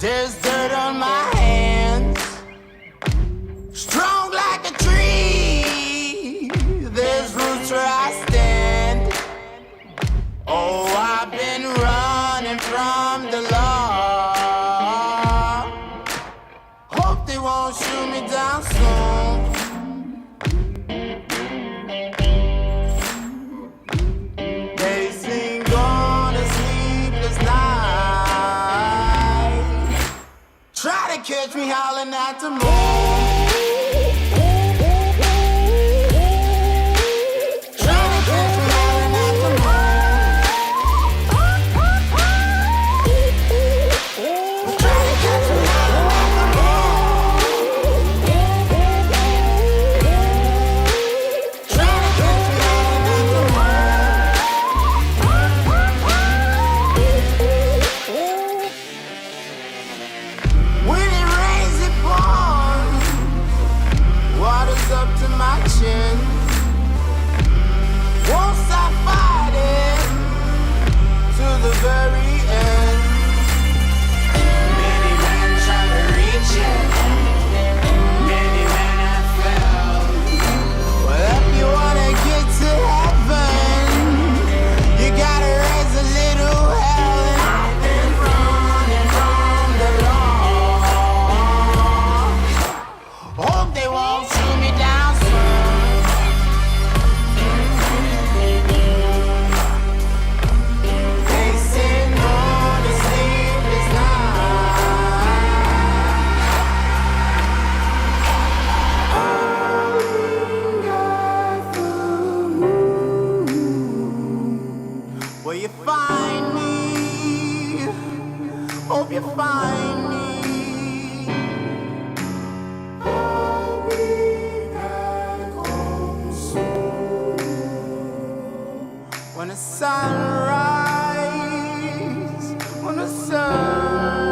There's dirt on my hands, strong like a tree. There's roots where I stand. Oh, I've been running from the law. Hope they won't shoot me down soon. They sing on a sleepless night. Try to catch me howling at the moon. Try to catch me howling at the moon. Try to catch me howling at the moon. Try to catch me howling at the moon. When it rains, it pours. Water's up to my chin. Won't stop fighting to the very end. Many men try to reach it. Many men have failed. Well, if you wanna get to heaven, you gotta raise a little hell. And I've been running from the law. Hope they won't shoot me down soon. They say no to sleepless night. Will you find me? Hope you find me. I'll be back home soon. When the sun rises, when the sun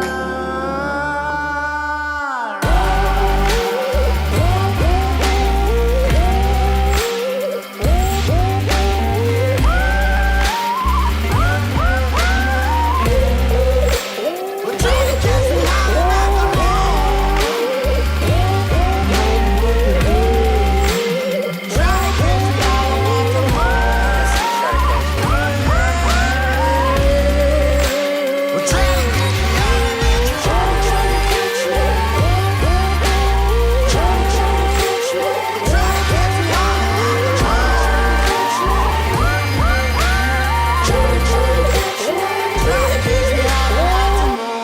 We're trying to catch me howling at the moon. Trying to catch me howling at the moon. We're trying to catch me howling at the moon. Trying to catch me. Trying to catch me. Trying to catch me howling at the moon. Trying to catch me. Trying to catch me howling at the moon.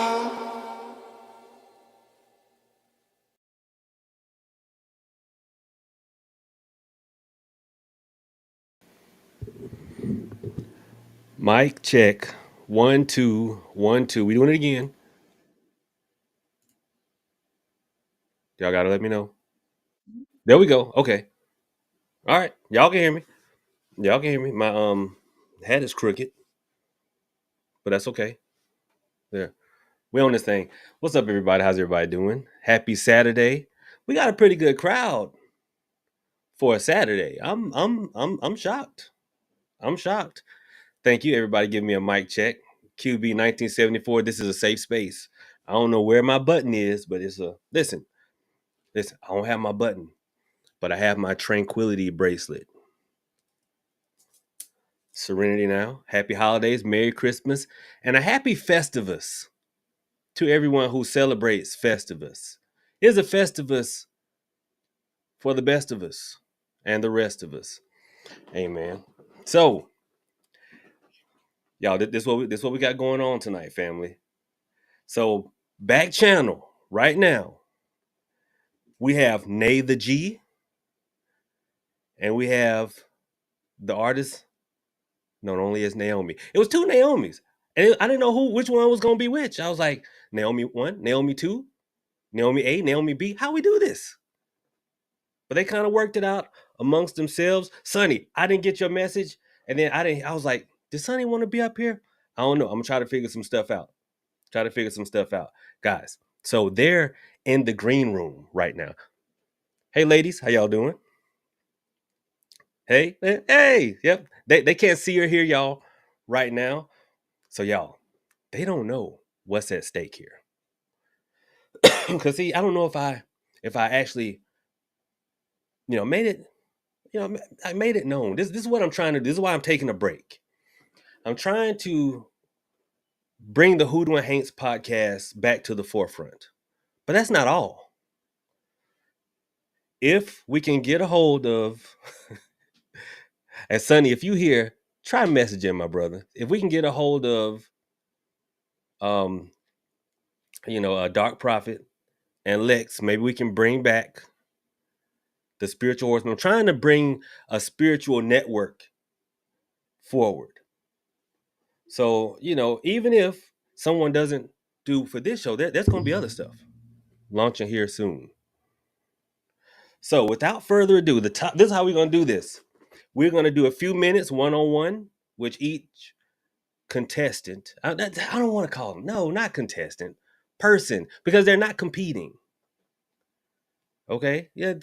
Mic check. 1, 2, 1, 2. We doing it again. Y'all gotta let me know. There we go. Okay. All right. Y'all can hear me. Y'all can hear me. My head is crooked, but that's okay. There. We on this thing. What's up, everybody? How's everybody doing? Happy Saturday. We got a pretty good crowd for a Saturday. I'm shocked. I'm shocked. Thank you, everybody. Give me a mic check. QB 1974. This is a safe space. I don't know where my button is, but it's a listen. Listen, I don't have my button, but I have my tranquility bracelet. Serenity now. Happy holidays, Merry Christmas, and a happy Festivus to everyone who celebrates Festivus. Here's a Festivus for the best of us and the rest of us. Amen. So, y'all, this what we got going on tonight, family. So, back channel right now, we have Nay the G, and we have the artist known only as Naomi. It was two Naomis, and I didn't know which one was gonna be which. I was like, Naomi 1, Naomi 2, Naomi A, Naomi B. How we do this? But they kind of worked it out amongst themselves. Sonny, I didn't get your message, and then I was like, did Sonny want to be up here? I don't know. I'm gonna try to figure some stuff out. Guys. So they're in the green room right now. Hey, ladies, how y'all doing? Hey, hey, yep. They can't see or hear y'all right now. So y'all, they don't know what's at stake here. Because see, I don't know if I actually made it I made it known. This is what I'm trying to do. This is why I'm taking a break. I'm trying to bring the Hoodoo and Haints podcast back to the forefront. But that's not all. If we can get a hold of, and Sonny, if you hear, try messaging my brother. If we can get a hold of, um, a Dark Prophet and Lex, maybe we can bring back the spiritual horseman. I'm trying to bring a spiritual network forward. So, even if someone doesn't do for this show, there's going to be other stuff launching here soon. So, without further ado, this is how we're going to do this. We're going to do a few minutes one-on-one, which each contestant, I don't want to call them, no, not contestant, person, because they're not competing. Okay? Yeah,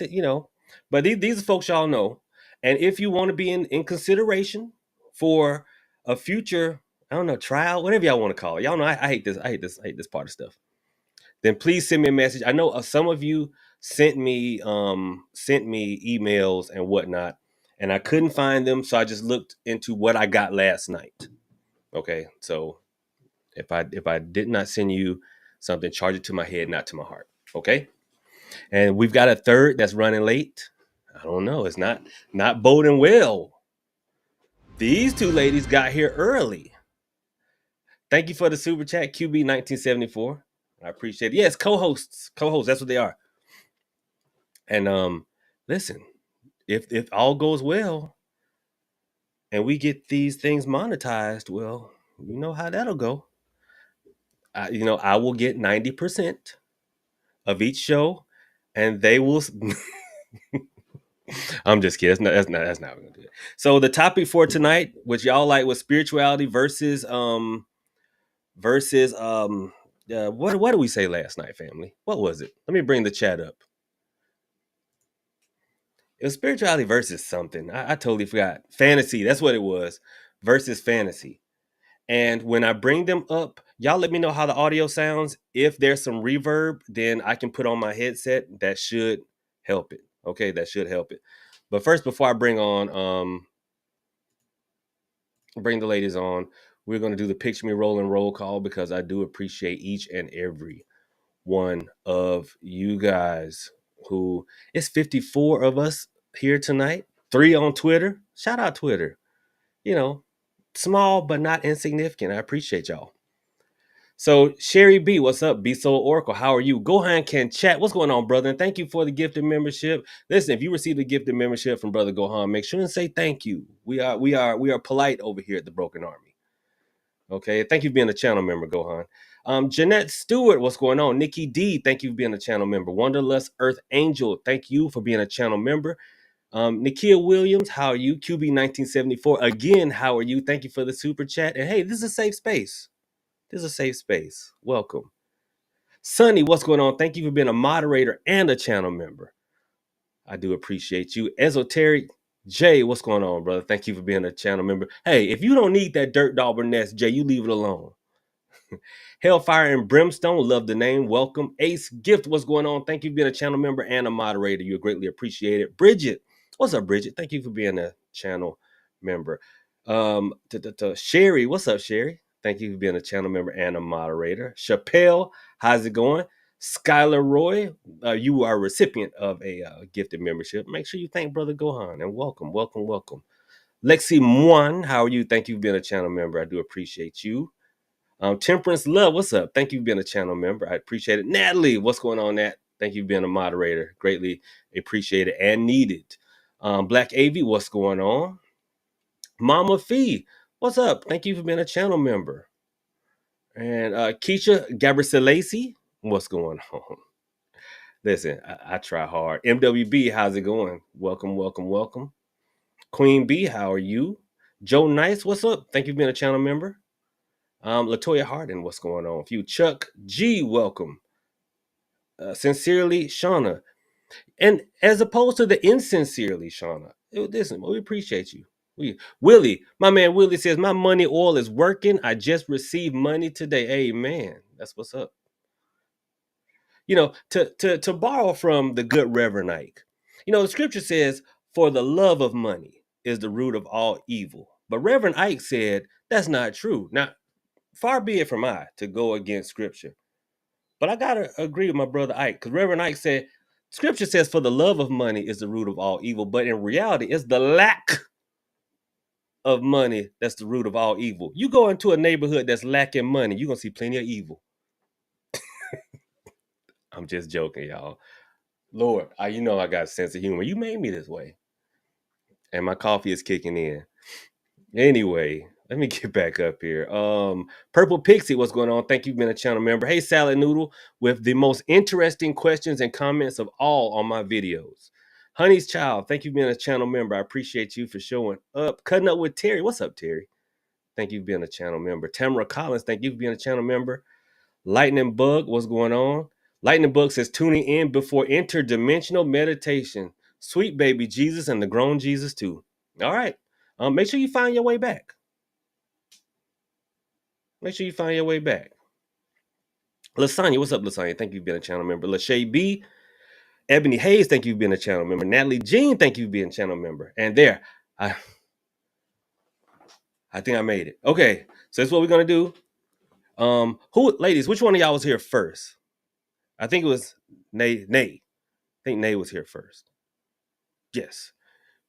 but these are folks y'all know. And if you want to be in consideration for a future, I don't know, trial, whatever y'all want to call it. Y'all know I hate this. I hate this part of stuff. Then please send me a message. I know some of you sent me emails and whatnot, and I couldn't find them, so I just looked into what I got last night. Okay, so if I did not send you something, charge it to my head, not to my heart. Okay, and we've got a third that's running late. I don't know. It's not boding well. These two ladies got here early. Thank you for the super chat, QB 1974. I appreciate it. Yes, co-hosts. Co-hosts, that's what they are. And listen, if all goes well and we get these things monetized, well, you know how that'll go. I will get 90% of each show, and they will. I'm just kidding. That's not what we're gonna do. So the topic for tonight, which y'all like, was spirituality versus what did we say last night, family? What was it? Let me bring the chat up. It was spirituality versus something. I totally forgot. Fantasy. That's what it was. Versus fantasy. And when I bring them up, y'all let me know how the audio sounds. If there's some reverb, then I can put on my headset. That should help it. Okay, that should help it. But first, before I bring the ladies on, we're going to do the picture me roll and roll call, because I do appreciate each and every one of you guys. Who, it's 54 of us here tonight, 3 on Twitter. Shout out Twitter. Small but not insignificant. I appreciate y'all. So Sherry B, what's up? B Soul Oracle, how are you? Gohan can chat. What's going on, brother? And thank you for the gifted membership. Listen, if you received a gifted membership from Brother Gohan, make sure and say thank you. We are polite over here at the Broken Army. Okay, thank you for being a channel member, Gohan. Jeanette Stewart, what's going on? Nikki D, thank you for being a channel member. Wanderlust Earth Angel, thank you for being a channel member. Nikia Williams, how are you? QB 1974, again, how are you? Thank you for the super chat. And hey, this is a safe space. This is a safe space. Welcome. Sonny, what's going on? Thank you for being a moderator and a channel member. I do appreciate you. Esoteric Jay, what's going on, brother? Thank you for being a channel member. Hey, if you don't need that dirt dauber nest, Jay, you leave it alone. Hellfire and Brimstone, love the name. Welcome. Ace Gift, what's going on? Thank you for being a channel member and a moderator. You're greatly appreciated. Bridget, what's up, Bridget? Thank you for being a channel member. Sherry, what's up, Sherry? Thank you for being a channel member and a moderator. Chappelle, how's it going? Skylar Roy, you are a recipient of a gifted membership. Make sure you thank Brother Gohan, and welcome, welcome, welcome. Lexi Mwan, how are you? Thank you for being a channel member. I do appreciate you. Temperance Love, what's up? Thank you for being a channel member. I appreciate it. Natalie, what's going on, Nat? Thank you for being a moderator. Greatly appreciated and needed. Black AV, what's going on? Mama Fee, what's up? Thank you for being a channel member. And Keisha Gabriselasi, what's going on? Listen, I try hard. MWB, how's it going? Welcome, welcome, welcome. Queen B, how are you? Joe Nice, what's up? Thank you for being a channel member. Latoya Harden, what's going on? For you, Chuck G, welcome. Sincerely, Shauna. And as opposed to the insincerely, Shauna, listen, we appreciate you. Willie, my man Willie says, my money oil is working. I just received money today. Amen. That's what's up. To borrow from the good Reverend Ike, the scripture says, "For the love of money is the root of all evil." But Reverend Ike said that's not true. Now, far be it from I to go against scripture, but I gotta agree with my brother Ike, because Reverend Ike said, Scripture says, "For the love of money is the root of all evil," but in reality, it's the lack of money that's the root of all evil. You go into a neighborhood that's lacking money, you're gonna see plenty of evil. I'm just joking, y'all. Lord, I got a sense of humor. You made me this way, and my coffee is kicking in. Anyway, let me get back up here. Purple Pixie, what's going on? Thank you for being a channel member. Hey, Salad Noodle, with the most interesting questions and comments of all on my videos. Honey's Child, thank you for being a channel member. I appreciate you for showing up. Cutting up with Terry. What's up, Terry? Thank you for being a channel member. Tamara Collins, thank you for being a channel member. Lightning Bug, what's going on? Lightning Bug says, tuning in before interdimensional meditation. Sweet baby Jesus and the grown Jesus too. All right. Make sure you find your way back. Make sure you find your way back. Lasagna, what's up, Lasagna? Thank you for being a channel member. Lachey B, Ebony Hayes, thank you for being a channel member. Natalie Jean, thank you for being a channel member. And there, I think I made it. Okay, so that's what we're gonna do. Ladies, which one of y'all was here first? I think it was Nay. I think Nay was here first. Yes,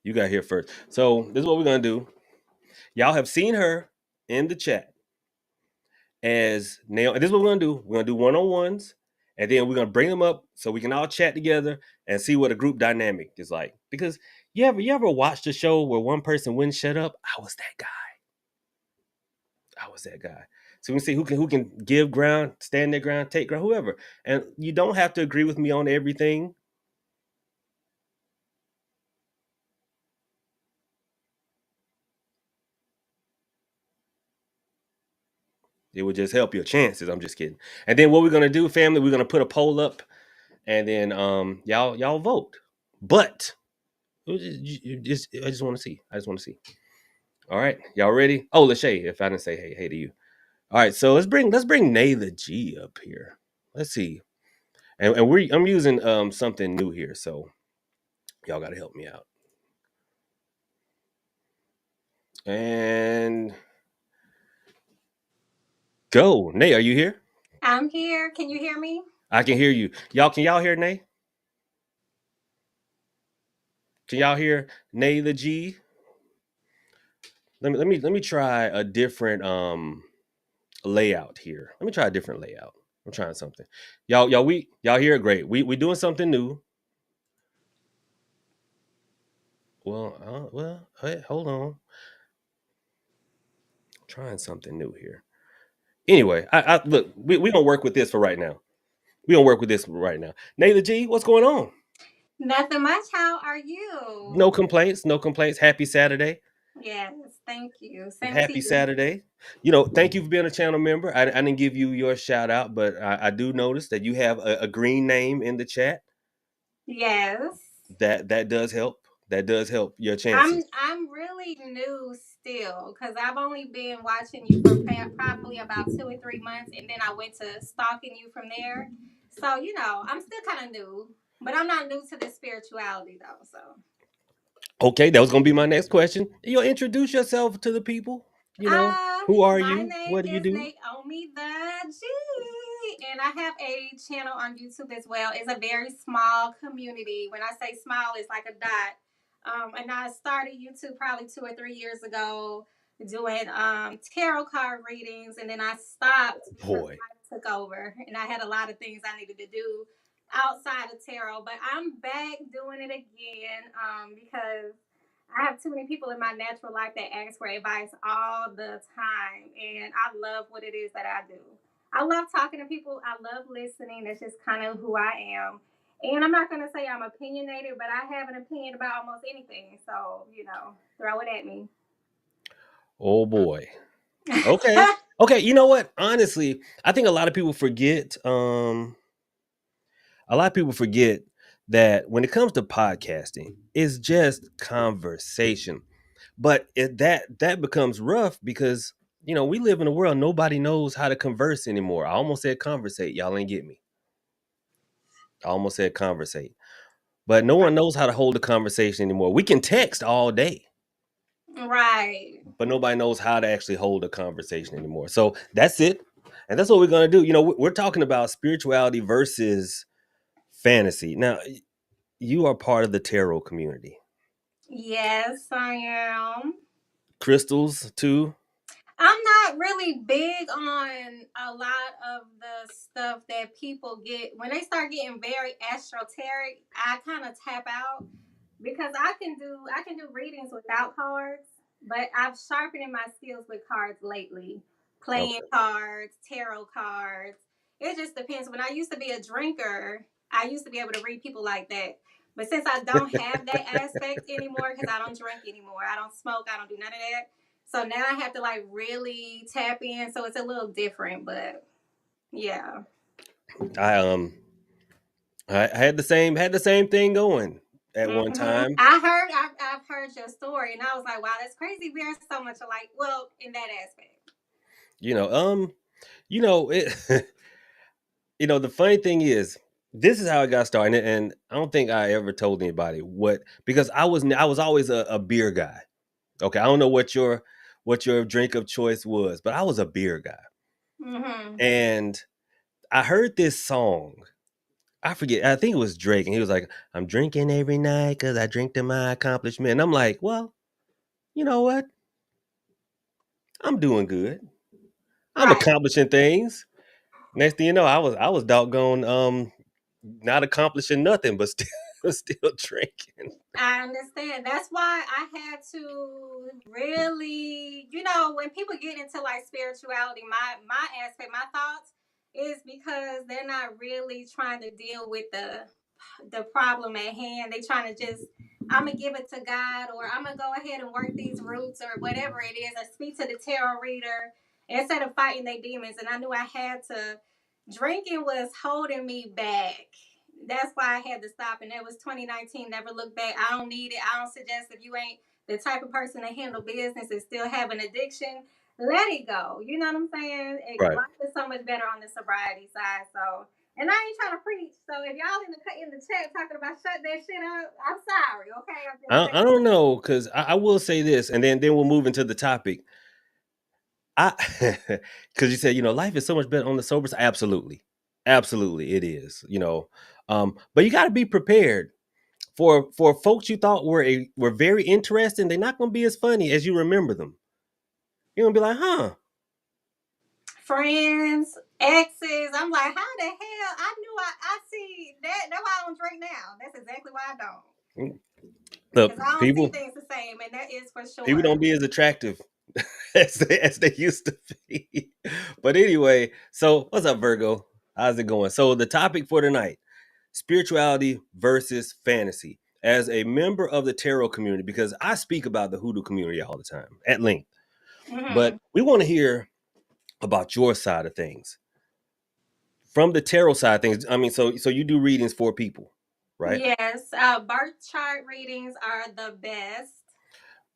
you got here first. So this is what we're gonna do. Y'all have seen her in the chat as Naomi. This is what we're gonna do. We're gonna do one-on-ones, and then we're gonna bring them up so we can all chat together and see what a group dynamic is like. Because you ever watched a show where one person wouldn't shut up? I was that guy. So we can see who can give ground, stand their ground, take ground, whoever. And you don't have to agree with me on everything. It would just help your chances. I'm just kidding. And then what we're gonna do, family, we're gonna put a poll up, and then y'all vote. But I just want to see. All right, y'all ready? Oh, Lachey, if I didn't say hey to you. All right, so let's bring Nay the G up here. Let's see. And I'm using something new here, so y'all gotta help me out. And go. Nay, are you here? I'm here. Can you hear me? I can hear you. Can y'all hear Nay? Can y'all hear Nay the G? Let me try a different layout here. Let me try a different layout. I'm trying something. Y'all hear? Great. We doing something new. Well, hey, hold on. I'm trying something new here. Anyway, I look. We gonna work with this for right now. We gonna work with this right now. Nay the G, what's going on? Nothing much. How are you? No complaints. No complaints. Happy Saturday. Yes, thank you. Same to Happy you. Saturday. Thank you for being a channel member. I didn't give you your shout out, but I do notice that you have a green name in the chat. Yes. That does help. That does help your I'm chances. I'm really new still because I've only been watching you for probably about 2 or 3 months, and then I went to stalking you from there. So I'm still kind of new, but I'm not new to this spirituality though. So Okay, that was gonna be my next question. You'll introduce yourself to the people. Who are my you? name What do you is do? Naomi the G, and I have a channel on YouTube as well. It's a very small community. When I say small, it's like a dot. And I started YouTube probably 2 or 3 years ago doing tarot card readings, and then I stopped because Boy. life took over, and I had a lot of things I needed to do outside of tarot. But I'm back doing it again because I have too many people in my natural life that ask for advice all the time, and I love what it is that I do. I love talking to people. I love listening. That's just kind of who I am. And I'm not going to say I'm opinionated, but I have an opinion about almost anything. So, throw it at me. Oh boy. Okay. Okay, you know what? Honestly, I think a lot of people forget that when it comes to podcasting, it's just conversation. But that becomes rough because we live in a world nobody knows how to converse anymore. I almost said conversate. Y'all ain't get me. I almost said conversate. But no one knows how to hold a conversation anymore. We can text all day, Right. but nobody knows how to actually hold a conversation anymore. So that's it. And that's what we're going to do. We're talking about spirituality versus fantasy. Now, you are part of the tarot community. Yes, I am. Crystals, too. I'm not really big on a lot of the stuff that people get when they start getting very esoteric. I kind of tap out because I can do readings without cards, but I've sharpened my skills with cards lately. Playing Okay. cards, tarot cards. It just depends. When I used to be a drinker, I used to be able to read people like that. But since I don't have that aspect anymore, because I don't drink anymore, I don't smoke, I don't do none of that. So now I have to like really tap in. So it's a little different, but yeah. I I had the same thing going at one time. I've heard your story, and I was like, wow, that's crazy. We are so much alike. Well, in that aspect. You know, it the funny thing is, this is how I got started, and I don't think I ever told anybody what, because I was always a beer guy. Okay, I don't know what your drink of choice was, but I was a beer guy. Mm-hmm. And I heard this song. I forget. I think it was Drake, and he was like, "I'm drinking every night because I drink to my accomplishment." And I'm like, "Well, you know what? I'm doing good. I'm Right. accomplishing things." Next thing you know, I was doggone not accomplishing nothing, but still still drinking. I understand. That's why I had to really, when people get into like spirituality, my aspect, my thoughts is because they're not really trying to deal with the problem at hand. They trying to just, I'm gonna give it to God, or I'm gonna go ahead and work these roots, or whatever it is. I speak to the tarot reader instead of fighting their demons. And I knew I had to. Drinking was holding me back. That's why I had to stop. And that was 2019. Never look back. I don't need it. I don't suggest if you ain't the type of person to handle business and still have an addiction, let it go. You know what I'm saying? Right. Life is so much better on the sobriety side. So, and I ain't trying to preach. So if y'all in the chat talking about shut that shit up, I'm sorry. Okay, I'm just saying. I don't know, because I will say this, and then we'll move into the topic. I because you said life is so much better on the sober side. Absolutely, absolutely, it is. But you got to be prepared for folks you thought were very interesting. They're not going to be as funny as you remember them. You're gonna be like, huh? Friends, exes. I'm like, how the hell? I see that. That's why I don't drink now. That's exactly why I don't. Look, Because I don't see things the same, and that is for people sure. don't be as attractive as they used to be. But anyway, so what's up, Virgo? How's it going? So the topic for tonight: spirituality versus fantasy. As a member of the tarot community, because I speak about the hoodoo community all the time at length, but Hmm. we want to hear about your side of things. From the tarot side of things, I mean, so you do readings for people, right? Yes, birth chart readings are the best.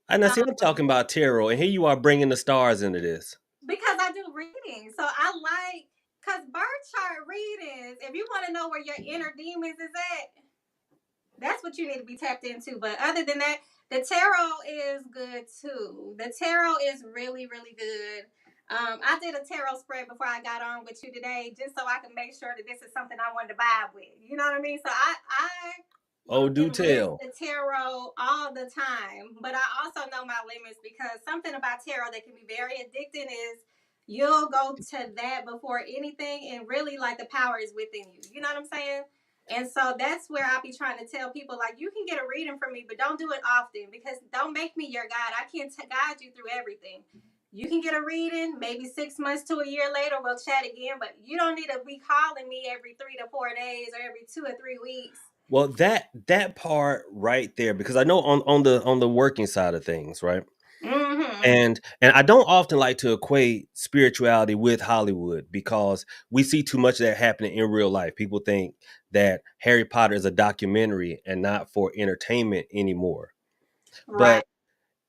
And I see I'm Um, talking about tarot, and here you are bringing the stars into this. because I do readings. So I like, because birth chart readings, if you want to know where your inner demons is at, that's what you need to be tapped into. But other than that, the tarot is good too. The tarot is really, really good. I did a tarot spread before I got on with you today, just so I can make sure that this is something I wanted to vibe with. You know what I mean? So I Oh, will do enlist tell. the tarot all the time, but I also know my limits because something about tarot that can be very addicting is you'll go to that before anything, and really like the power is within you. You know what I'm saying? And so that's where I'll be trying to tell people, like, you can get a reading from me, but don't do it often because don't make me your guide. I can't guide you through everything. You can get a reading, maybe 6 months to a year later, we'll chat again, but you don't need to be calling me every 3 to 4 days or every 2 or 3 weeks. Well, that part right there, because I know on the working side of things, right? Mm-hmm. And I don't often like to equate spirituality with Hollywood because we see too much of that happening in real life. People think that Harry Potter is a documentary and not for entertainment anymore. Right. But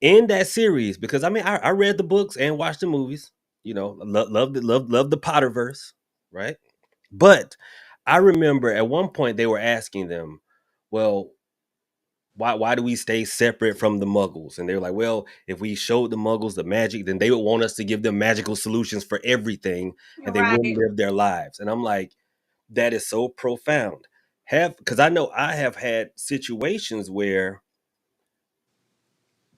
in that series, because I mean, I read the books and watched the movies. Love the Potterverse, right? But I remember at one point they were asking them, well, why do we stay separate from the muggles? And they were like, well, if we showed the muggles the magic, then they would want us to give them magical solutions for everything and they wouldn't Right. live their lives. And I'm like, that is so profound. Have Because I know I have had situations where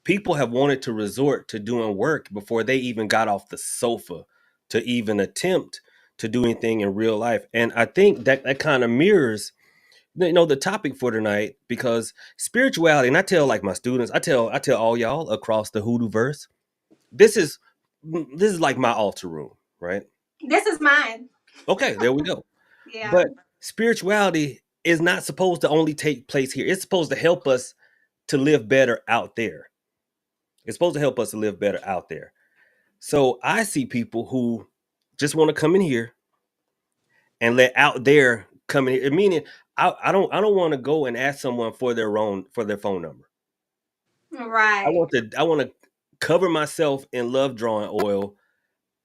people have wanted to resort to doing work before they even got off the sofa to even attempt to do anything in real life. And I think that that kind of mirrors, the topic for tonight, because spirituality, and I tell like my students, I tell all y'all across the Hoodoo verse, this is this is like my altar room, right? This is mine. Okay, there we go. Yeah. But spirituality is not supposed to only take place here. It's supposed to help us to live better out there. It's supposed to help us to live better out there. So I see people who just want to come in here and let out there come in here. Meaning, I don't want to go and ask someone for their phone number. Right. I want to cover myself in love drawing oil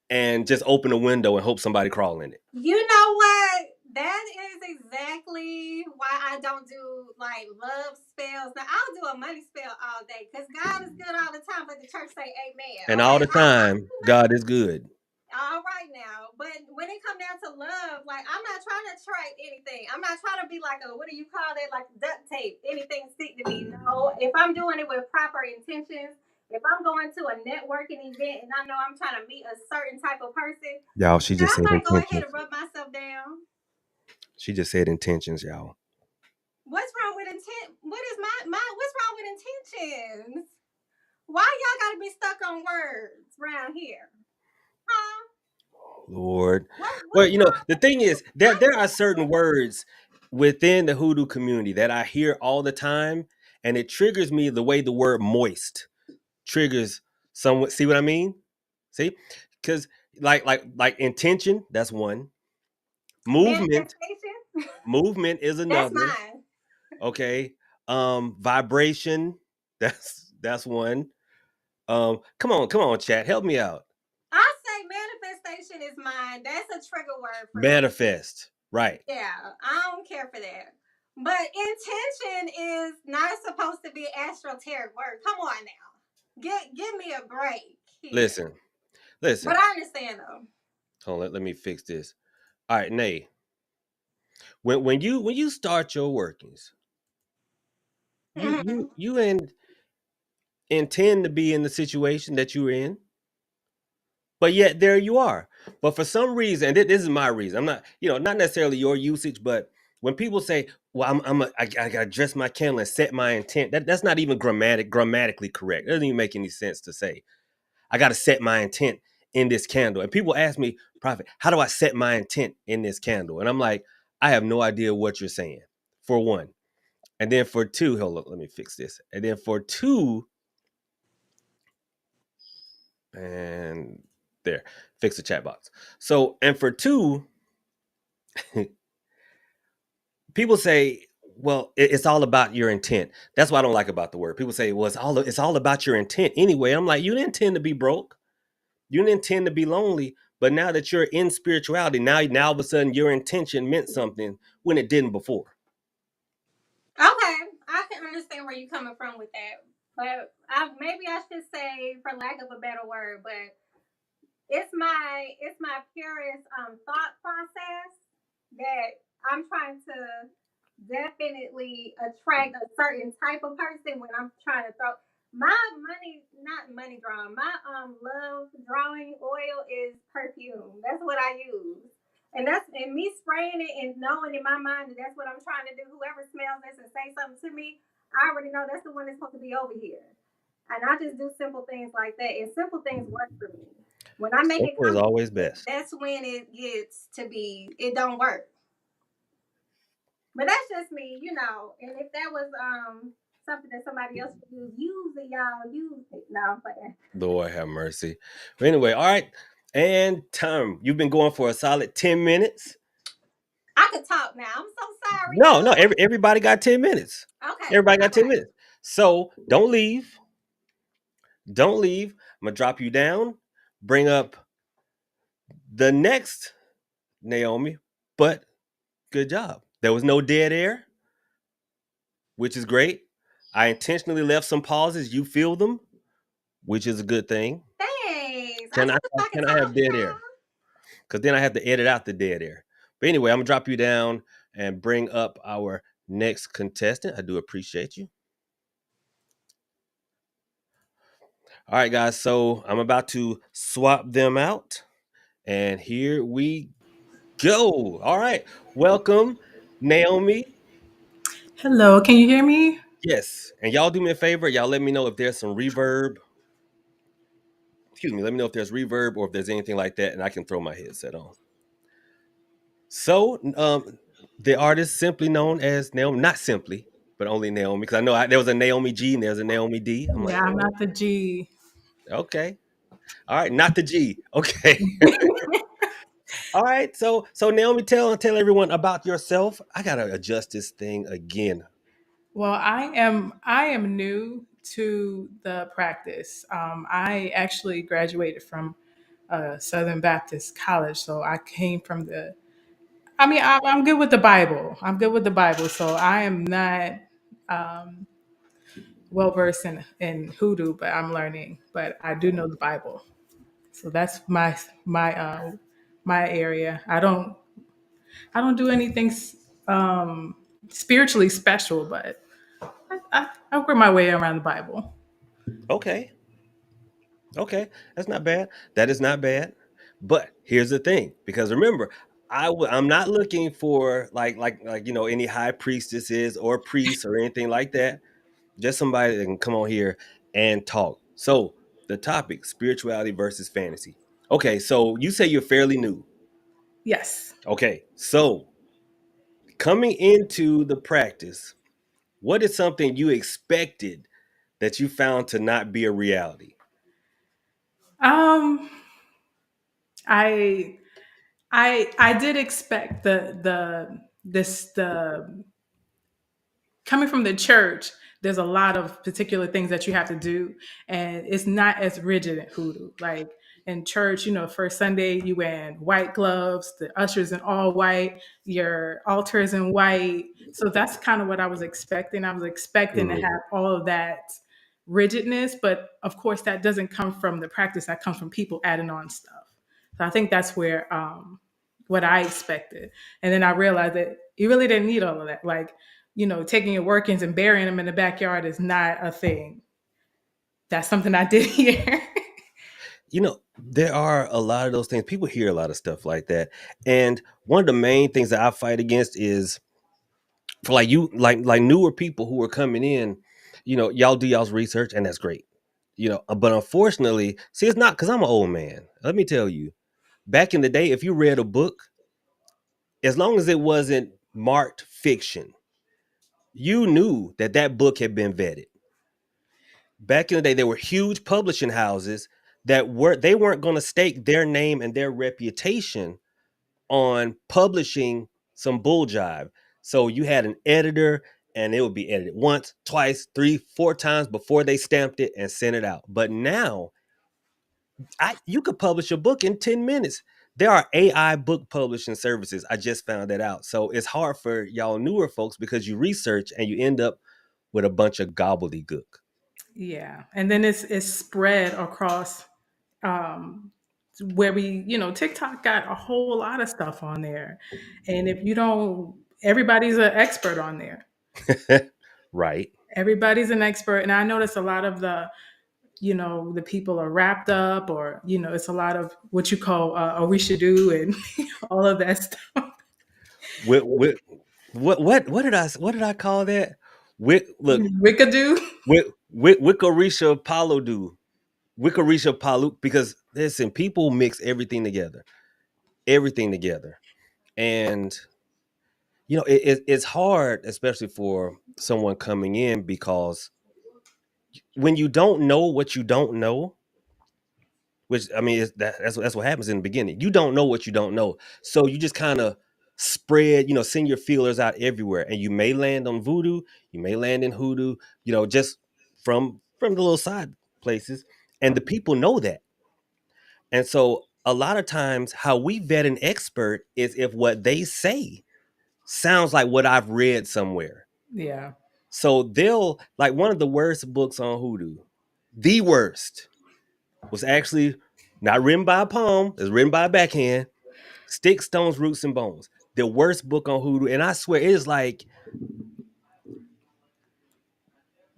and just open a window and hope somebody crawl in it. You know what? That is exactly why I don't do like love spells. Now I'll do a money spell all day because God is good all the time. But the church say Amen. And all Okay, the time, God is good. all right now. But when it come down to love, like I'm not trying to trade anything. I'm not trying to be like a what do you call that? Like duct tape. Anything stick to me. No. If I'm doing it with proper intentions, if I'm going to a networking event and I know I'm trying to meet a certain type of person, Y'all, she just I said might go ahead intentions. and rub myself down. She just said intentions, y'all. What's wrong with intent? What is my what's wrong with intentions? Why y'all gotta be stuck on words around here? Huh? Lord. Well, What's wrong? the thing is, there are certain words within the Hoodoo community that I hear all the time, and it triggers me the way the word moist triggers someone. See what I mean? See? Because like intention, that's one. Movement, Manifestation? movement is That's another. mine. Okay. Vibration, that's one. Come on, chat, help me out. I say manifestation is mine. That's a trigger word for me. Manifest, right? Yeah, I don't care for that. But intention is not supposed to be an esoteric word. Come on now. Give me a break here. Listen, But listen. I understand though. Hold on, let me fix this. All right, Nay. When you start your workings, you intend to be in the situation that you're in, but yet there you are. But for some reason, and this is my reason. I'm not, not necessarily your usage, but when people say, "Well, I gotta dress my candle and set my intent," that's not even grammatically correct. It doesn't even make any sense to say I got to set my intent in this candle. And people ask me, Prophet, how do I set my intent in this candle? And I'm like, I have no idea what you're saying, for one. And then for two, hold on, let me fix this. And then for two, and there, fix the chat box. So, and for two, people say, well, it's all about your intent. That's what I don't like about the word. People say, well, it's all about your intent anyway. I'm like, you didn't intend to be broke. You didn't intend to be lonely, but now that you're in spirituality, now all of a sudden your intention meant something when it didn't before. Okay, I can understand where you're coming from with that, but maybe I should say, for lack of a better word, but it's my purest thought process that I'm trying to definitely attract a certain type of person when I'm trying to throw my money, not money drawing, my love drawing oil is perfume. That's what I use. And me spraying it and knowing in my mind that that's what I'm trying to do. Whoever smells this and say something to me, I already know that's the one that's supposed to be over here. And I just do simple things like that. And simple things work for me. When I make it Simple is always complicated, best. that's when it gets to be it don't work. But that's just me, you know. And if that was something that somebody else would use it, y'all use it. No, I'm playing. Lord have mercy. But anyway, all right. And time. You've been going for a solid 10 minutes. I could talk now. I'm so sorry, No, no, y'all. everybody got 10 minutes. Okay, Everybody all got 10 right. minutes. So don't leave. Don't leave. I'm gonna drop you down, bring up the next Naomi, but Good job. There was no dead air, which is great. I intentionally left some pauses. You feel them, which is a good thing. Thanks. I Can I told you I can can I talk have dead now. air? Because then I have to edit out the dead air. But anyway, I'm gonna drop you down and bring up our next contestant. I do appreciate you. All right, guys. So I'm about to swap them out, and here we go. All right, welcome, Naomi. Hello, can you hear me? Yes, and y'all do me a favor. Y'all let me know if there's some reverb. Excuse me. Let me know if there's reverb or if there's anything like that, and I can throw my headset on. So, the artist simply known as Naomi, not simply, but only Naomi, because I know there was a Naomi G and there's a Naomi D. I'm like, Yeah, I'm not the G. okay, all right, not the G. Okay, all right. So Naomi, tell everyone about yourself. I gotta adjust this thing again. Well, I am new to the practice. I actually graduated from Southern Baptist College, so I came from the. I mean, I'm good with the Bible. I'm good with the Bible, so I am not um, well versed in hoodoo, but I'm learning. But I do know the Bible, so that's my area. I don't do anything um, spiritually special, but I work my way around the Bible. Okay, okay, that's not bad. That is not bad. But here's the thing, because remember, I'm not looking for any high priestesses or priests or anything like that. Just somebody that can come on here and talk. So the topic: spirituality versus fantasy. Okay, so you say you're fairly new. Yes. Okay, so coming into the practice, what is something you expected that you found to not be a reality? Um, I I did expect the coming from the church, there's a lot of particular things that you have to do, and it's not as rigid in hoodoo. Like in church, first Sunday you wear white gloves, the ushers in all white, your altar is in white. So that's kind of what I was expecting. I was expecting to Mhm. have all of that rigidness, but of course that doesn't come from the practice. That comes from people adding on stuff. So I think that's where what I expected, and then I realized that you really didn't need all of that. Like taking your workings and burying them in the backyard is not a thing. That's something I did here. There are a lot of those things. People hear a lot of stuff like that. And one of the main things that I fight against is for like newer people who are coming in, y'all do y'all's research and that's great. But unfortunately, see, it's not because I'm an old man. Let me tell you, back in the day, if you read a book, as long as it wasn't marked fiction, you knew that that book had been vetted. Back in the day, there were huge publishing houses that weren't going to stake their name and their reputation on publishing some bull jive. So you had an editor and it would be edited once, twice, three, four times before they stamped it and sent it out. But now you could publish a book in 10 minutes. There are AI book publishing services. I just found that out. So it's hard for y'all newer folks because you research and you end up with a bunch of gobbledygook. Yeah, and then it's spread across um, where TikTok got a whole lot of stuff on there, and if you don't, everybody's an expert on there. Right. Everybody's an expert, and I notice a lot of the people are wrapped up, or it's a lot of what you call we should do and all of that stuff. With what did I call that? Look, Wickadoo. Wickerisha Paludu. Wickerisha Palu, because listen, people mix everything together. And it's hard, especially for someone coming in, because when you don't know what you don't know, which I mean, that's what happens in the beginning. You don't know what you don't know, so you just kind of spread, send your feelers out everywhere, and you may land on voodoo, you may land in hoodoo, just from the little side places, and the people know that. And so a lot of times, how we vet an expert is if what they say sounds like what I've read somewhere. Yeah. So they'll like one of the worst books on Hoodoo, the worst, was actually not written by a palm, it's written by a backhand. Sticks, Stones, Roots, and Bones. The worst book on Hoodoo. And I swear it is like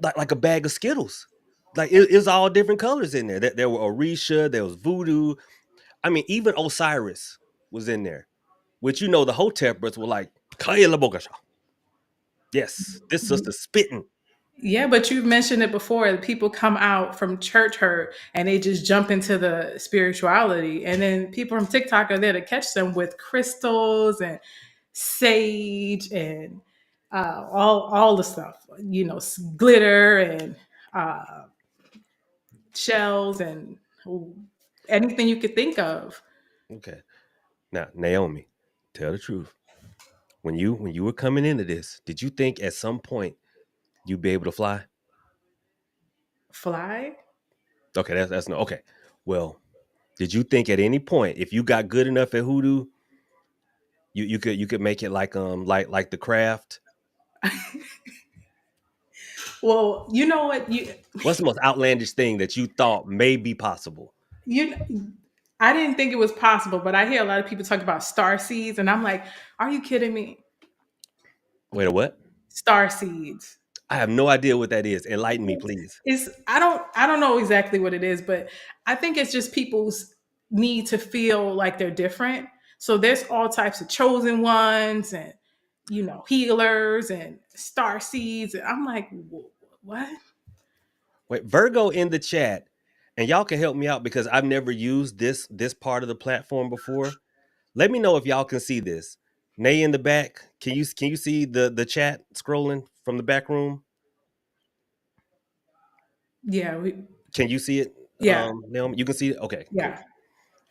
a bag of Skittles. Like it's all different colors in there. There were Orisha, there was Voodoo. I mean, even Osiris was in there. Which the Hotepists were like, Kaya Labogasha. Yes, this sister spitting. Yeah, but you mentioned it before. People come out from church hurt and they just jump into the spirituality. And then people from TikTok are there to catch them with crystals and sage and all the stuff, glitter and uh, shells and anything you could think of. Okay. Now, Naomi, tell the truth. When you were coming into this, did you think at some point you'd be able to fly? Fly? Okay, that's no okay. Well, did you think at any point if you got good enough at Hoodoo, you could make it like the craft? Well, you know what What's the most outlandish thing that you thought may be possible? you I didn't think it was possible, but I hear a lot of people talk about star seeds, and I'm like, are you kidding me? Wait, a what? Star seeds. I have no idea what that is. Enlighten me, please. It's I don't know exactly what it is, but I think it's just people's need to feel like they're different. So there's all types of chosen ones and healers and star seeds. And I'm like, what? Wait, Virgo in the chat, and y'all can help me out because I've never used this part of the platform before. Let me know if y'all can see this. Nay in the back, can you see the chat scrolling from the back room? Yeah, Can you see it? yeah, Naomi, you can see it. Okay, cool. yeah.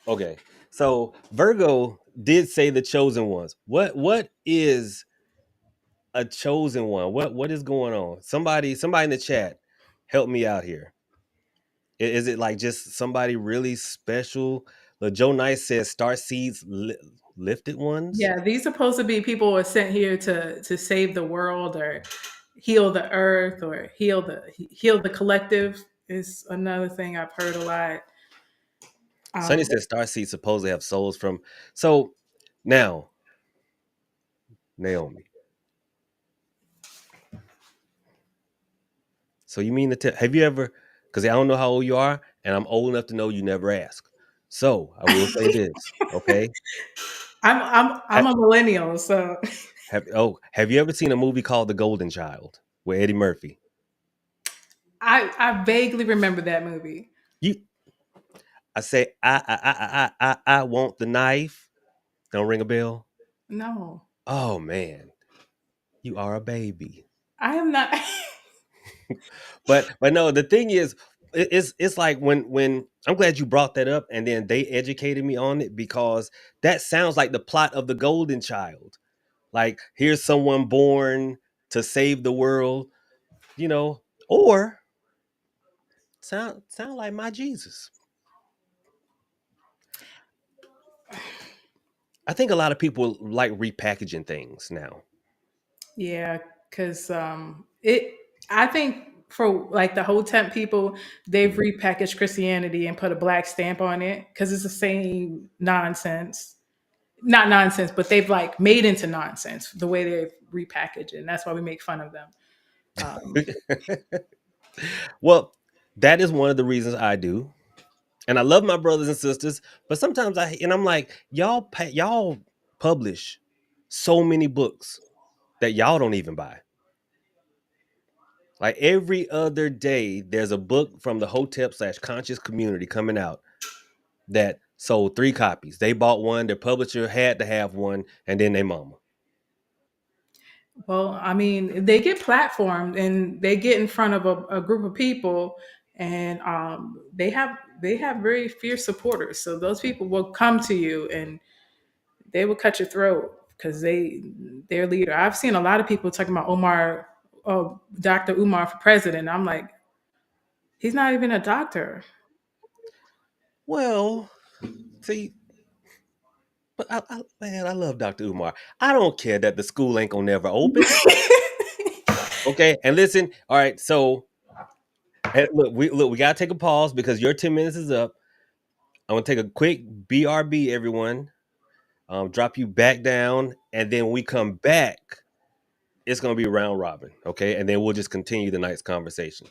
Okay, so Virgo did say the chosen ones. What is a chosen one? What is going on? Somebody in the chat, help me out here. Is it like just somebody really special? Joe Nice says star seeds lifted ones. Yeah, these supposed to be people who are sent here to save the world or heal the earth or heal the collective is another thing I've heard a lot. Sunny Um, says star seeds supposedly have souls from. So now, Naomi. So you mean to tell? Have you ever? Because I don't know how old you are, and I'm old enough to know you never asked. So I will say this, okay? I'm a millennial, so Have you ever seen a movie called The Golden Child with Eddie Murphy? I vaguely remember that movie. You, I say I want the knife. Don't ring a bell. No, Oh man, you are a baby. I am not. But no, the thing is, it's like when I'm glad you brought that up, and then they educated me on it because that sounds like the plot of The Golden Child. Like here's someone born to save the world, you know, or sound like my Jesus. I think a lot of people like repackaging things now. Yeah, because it. I think for like the whole temp people, they've Mhm. repackaged Christianity and put a black stamp on it because it's the same nonsense. Not nonsense, but they've like made into nonsense the way they've repackaged it, and that's why we make fun of them. Um, Well, that is one of the reasons I do. And I love my brothers and sisters, but sometimes I'm like, y'all publish so many books that y'all don't even buy. Like every other day, there's a book from the Hotep/conscious community coming out that sold 3 copies. They bought one, their publisher had to have one, and then they mama. well, I mean, they get platformed and they get in front of a group of people, and they have very fierce supporters. So those people will come to you and they will cut your throat because their leader. I've seen a lot of people talking about Dr. Umar for president. I'm like, he's not even a doctor. Well, see, But man, I love Dr. Umar. I don't care that the school ain't gonna never open. Okay, and listen. All right, so and we gotta take a pause because your 10 minutes is up. I'm gonna take a quick BRB, everyone. Drop you back down, and then when we come back, it's gonna be round robin. Okay, and then we'll just continue the night's conversation.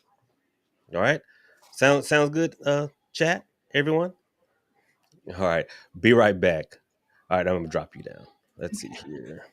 All right, sounds good. Chat, everyone. All right, be right back. All right, I'm gonna drop you down. Let's see here.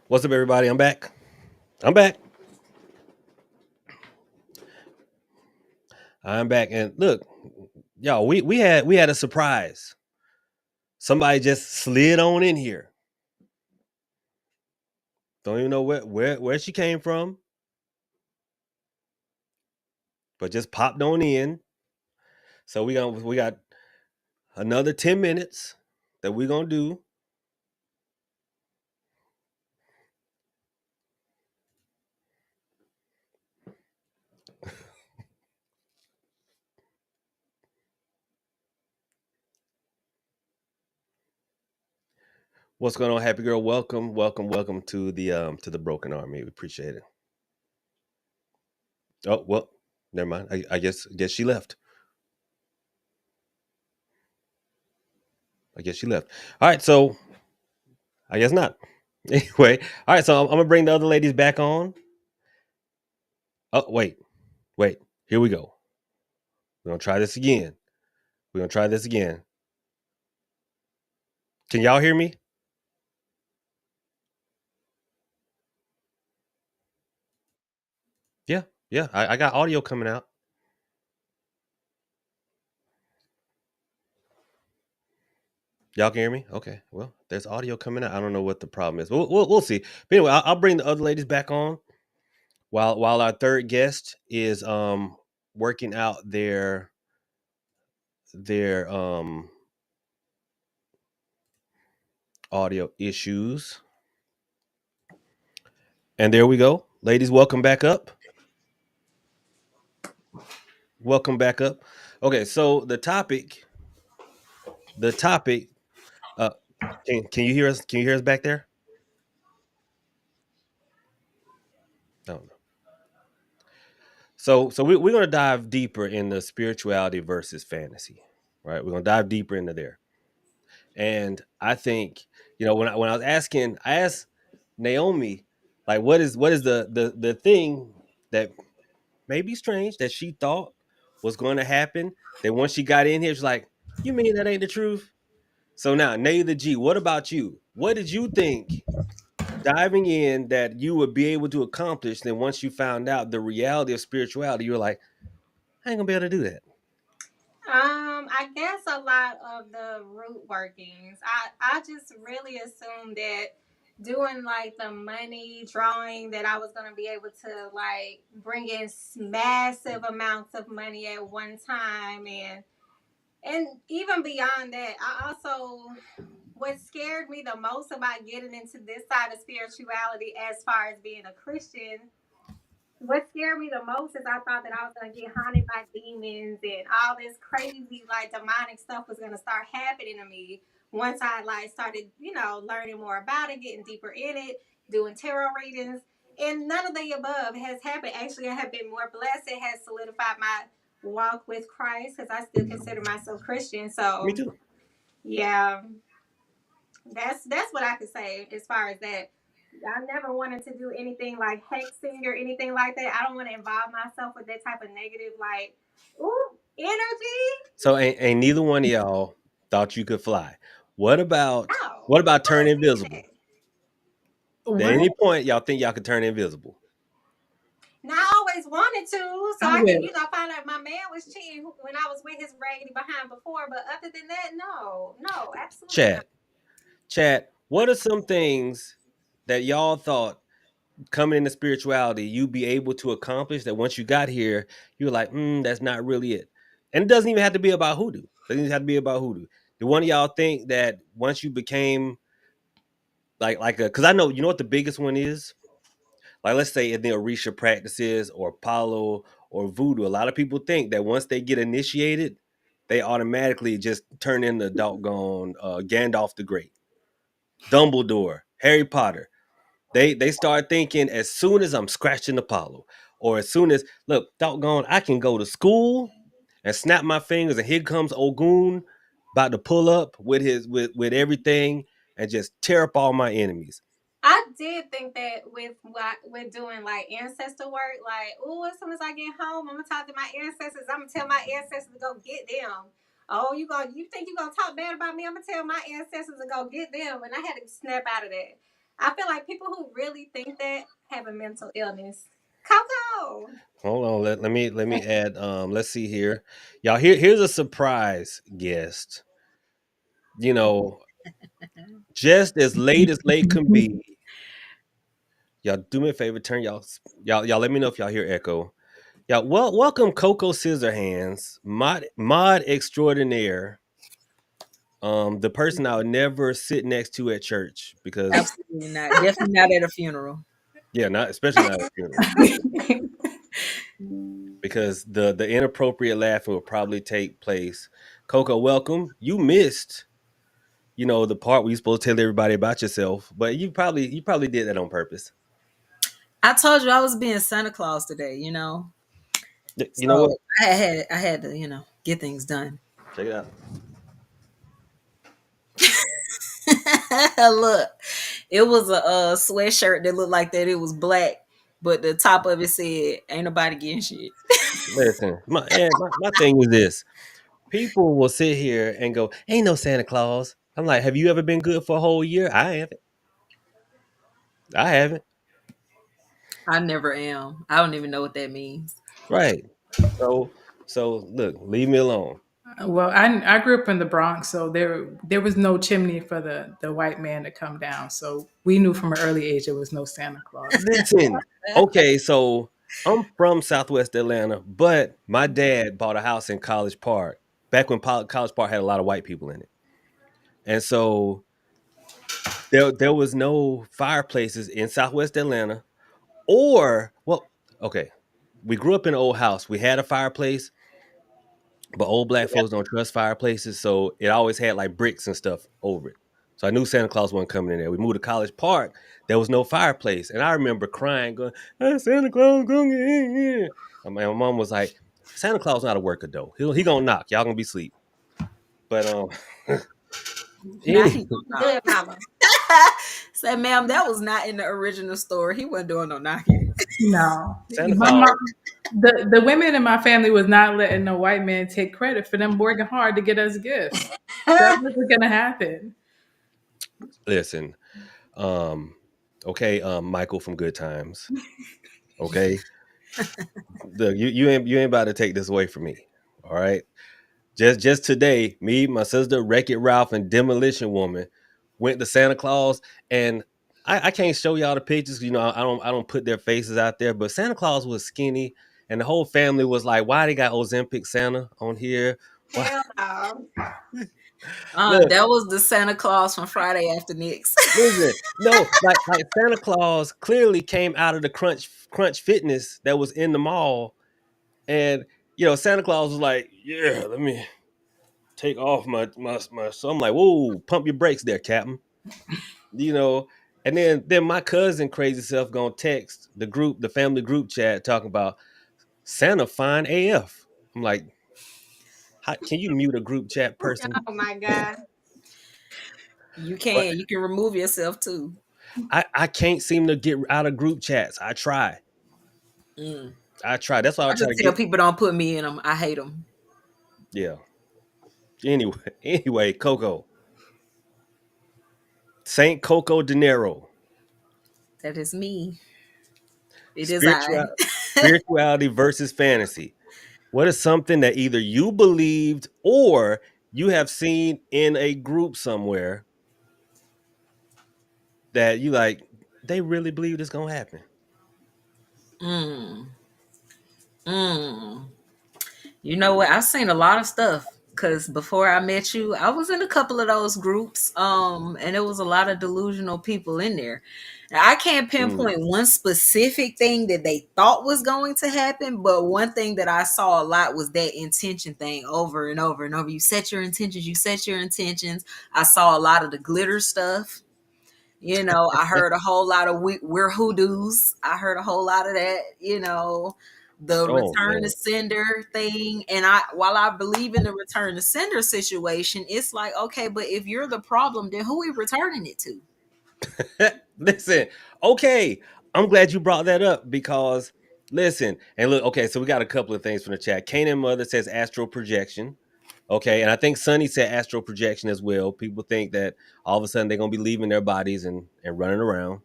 What's up, everybody? I'm back. I'm back. I'm back. And look, Yo, we had a surprise. Somebody just slid on in here. Don't even know where she came from, but just popped on in. So we got another 10 minutes that we're gonna do. What's going on, happy girl? Welcome, welcome, welcome to the Broken Army. We appreciate it. Oh well, never mind. I guess she left. I guess she left. All right, so I guess not. Anyway, all right, so I'm gonna bring the other ladies back on. Oh wait, here we go. We're gonna try this again. We're gonna try this again. Can y'all hear me? Yeah, yeah. I got audio coming out. Y'all can hear me? Okay. Well, there's audio coming out. I don't know what the problem is. We'll see. But anyway, I'll bring the other ladies back on while our third guest is working out their audio issues. And there we go. Ladies, welcome back up. Welcome back up. Okay, so the topic uh can you hear us? Can you hear us back there? No. We're going to dive deeper into spirituality versus fantasy, right? We're going to dive deeper into there. And I think, when I was asking, I asked Naomi, like, what is the thing that may be strange that she thought was going to happen, that once she got in here, she's like, you mean that ain't the truth? So now, Nay the G, what about you? What did you think diving in that you would be able to accomplish? Then once you found out the reality of spirituality, you were like, I ain't gonna be able to do that. I guess a lot of the root workings. I just really assumed that doing like the money drawing that I was gonna be able to like bring in massive amounts of money at one time, and even beyond that, I also what scared me the most about getting into this side of spirituality as far as being a Christian. What scared me the most is I thought that I was gonna get haunted by demons and all this crazy like demonic stuff was gonna start happening to me once I like started, learning more about it, getting deeper in it, doing tarot readings. And none of the above has happened. Actually, I have been more blessed. It has solidified my walk with Christ because I still consider myself Christian. Me So too. yeah, that's what I could say as far as that. I never wanted to do anything like hexing or anything like that. I don't want to involve myself with that type of negative, like, ooh, energy. So ain't neither one of y'all thought you could fly. What about No, what about I turn didn't think invisible? that. At What? any point y'all think y'all could turn invisible? Now I always wanted to, so I I could, will. find out my man was cheating when I was with his raggedy behind before. But other than that, no, no, absolutely not. Chat. Chat. What are some things that y'all thought coming into spirituality you'd be able to accomplish that once you got here, you were like, that's not really it. And it doesn't even have to be about hoodoo. It doesn't even have to be about hoodoo. Do one of y'all think that once you became like a, because I know, you know what the biggest one is? Like, let's say in the Orisha practices or Palo or Voodoo, a lot of people think that once they get initiated, they automatically just turn into doggone Gandalf the Great, Dumbledore, Harry Potter. They start thinking as soon as I'm scratching Apollo, or as soon as look, doggone, I can go to school and snap my fingers, and here comes Ogun about to pull up with his with everything and just tear up all my enemies. I did think that with doing like ancestor work, like, oh, as soon as I get home, I'm gonna talk to my ancestors. I'm gonna tell my ancestors to go get them. Oh, you think you gonna talk bad about me? I'm gonna tell my ancestors to go get them. And I had to snap out of that. I feel like people who really think that have a mental illness. Coco. Hold on. Let me add. Let's see here, y'all. Here's a surprise guest. You know, just as late can be. Y'all do me a favor. Turn y'all. Let me know if y'all hear echo. Y'all, welcome Coco Scissorhands, mod extraordinaire. The person I would never sit next to at church because Absolutely not. Definitely not at a funeral. yeah, not especially not at a funeral because the inappropriate laughing will probably take place. Coco, welcome. You missed, the part where you're supposed to tell everybody about yourself, but you probably did that on purpose. I told you I was being Santa Claus today, You know what? So I had to, get things done. Check it out. Look, it was a sweatshirt that looked like that. It was black, but the top of it said, "Ain't nobody getting shit." Listen, my thing is this: people will sit here and go, "Ain't no Santa Claus." I'm like, "Have you ever been good for a whole year?" I haven't. I haven't. I never am. I don't even know what that means. Right. So look, leave me alone. Well, I grew up in the Bronx, so there was no chimney for the white man to come down. So we knew from an early age there was no Santa Claus. Listen, okay, so I'm from Southwest Atlanta, but my dad bought a house in College Park back when College Park had a lot of white people in it, and so there was no fireplaces in Southwest Atlanta, or well, okay, we grew up in an old house. We had a fireplace, but old black folks don't trust fireplaces, so it always had like bricks and stuff over it. So I knew Santa Claus wasn't coming in there. We moved to College Park. There was no fireplace, and I remember crying, going, "Santa Claus gonna get in here." And my mom was like, "Santa Claus not a worker though. He gonna knock. Y'all gonna be asleep." But Now any, he gonna knock. Good mama. Said, "Ma'am, that was not in the original story. He wasn't doing no knocking." No, Santa my Claus, mom, the women in my family was not letting no white man take credit for them working hard to get us gifts. That wasn't gonna happen. listen, um, okay, Michael from Good Times, okay, you ain't about to take this away from me, all right. Just today, me, my sister, Wreck It Ralph, and Demolition Woman went to Santa Claus, and I can't show y'all the pictures. I don't put their faces out there, but Santa Claus was skinny, and the whole family was like, "Why they got Ozempic Santa on here?" Why? Hell no. Look, That was the Santa Claus from Friday After Next. listen, no, like Santa Claus clearly came out of the Crunch Fitness that was in the mall, and Santa Claus was like, "Yeah, let me take off my." So I'm like, "Whoa, pump your brakes there, Captain." you know. And then my cousin crazy self gonna text the family group chat talking about Santa fine AF. I'm like, can you mute a group chat person? Oh my god. You But can. You can remove yourself too. I can't seem to get out of group chats. I try. Mm. I try. That's why I I try just to tell get. people don't put me in them. I hate them. Yeah. Anyway, Coco. Saint Coco De Niro. That is me. It is I. Spirituality versus fantasy. What is something that either you believed or you have seen in a group somewhere that you like, they really believe this gonna happen? Mm. Mm. You know what? I've seen a lot of stuff because before I met you, I was in a couple of those groups, and there was a lot of delusional people in there. Now, I can't Mm. pinpoint one specific thing that they thought was going to happen, but one thing that I saw a lot was that intention thing over and over and over. You set your intentions, you set your intentions. I saw a lot of the glitter stuff. I heard a whole lot of we're hoodoos. I heard a whole lot of that, the Oh return to man. sender thing. And while I believe in the return to sender situation, it's like, okay, but if you're the problem, then who are we returning it to? Listen, okay. I'm glad you brought that up because listen, and look, okay, so we got a couple of things from the chat. Kanan Mother says astral projection. Okay, and I think Sonny said astral projection as well. People think that all of a sudden they're gonna be leaving their bodies and running around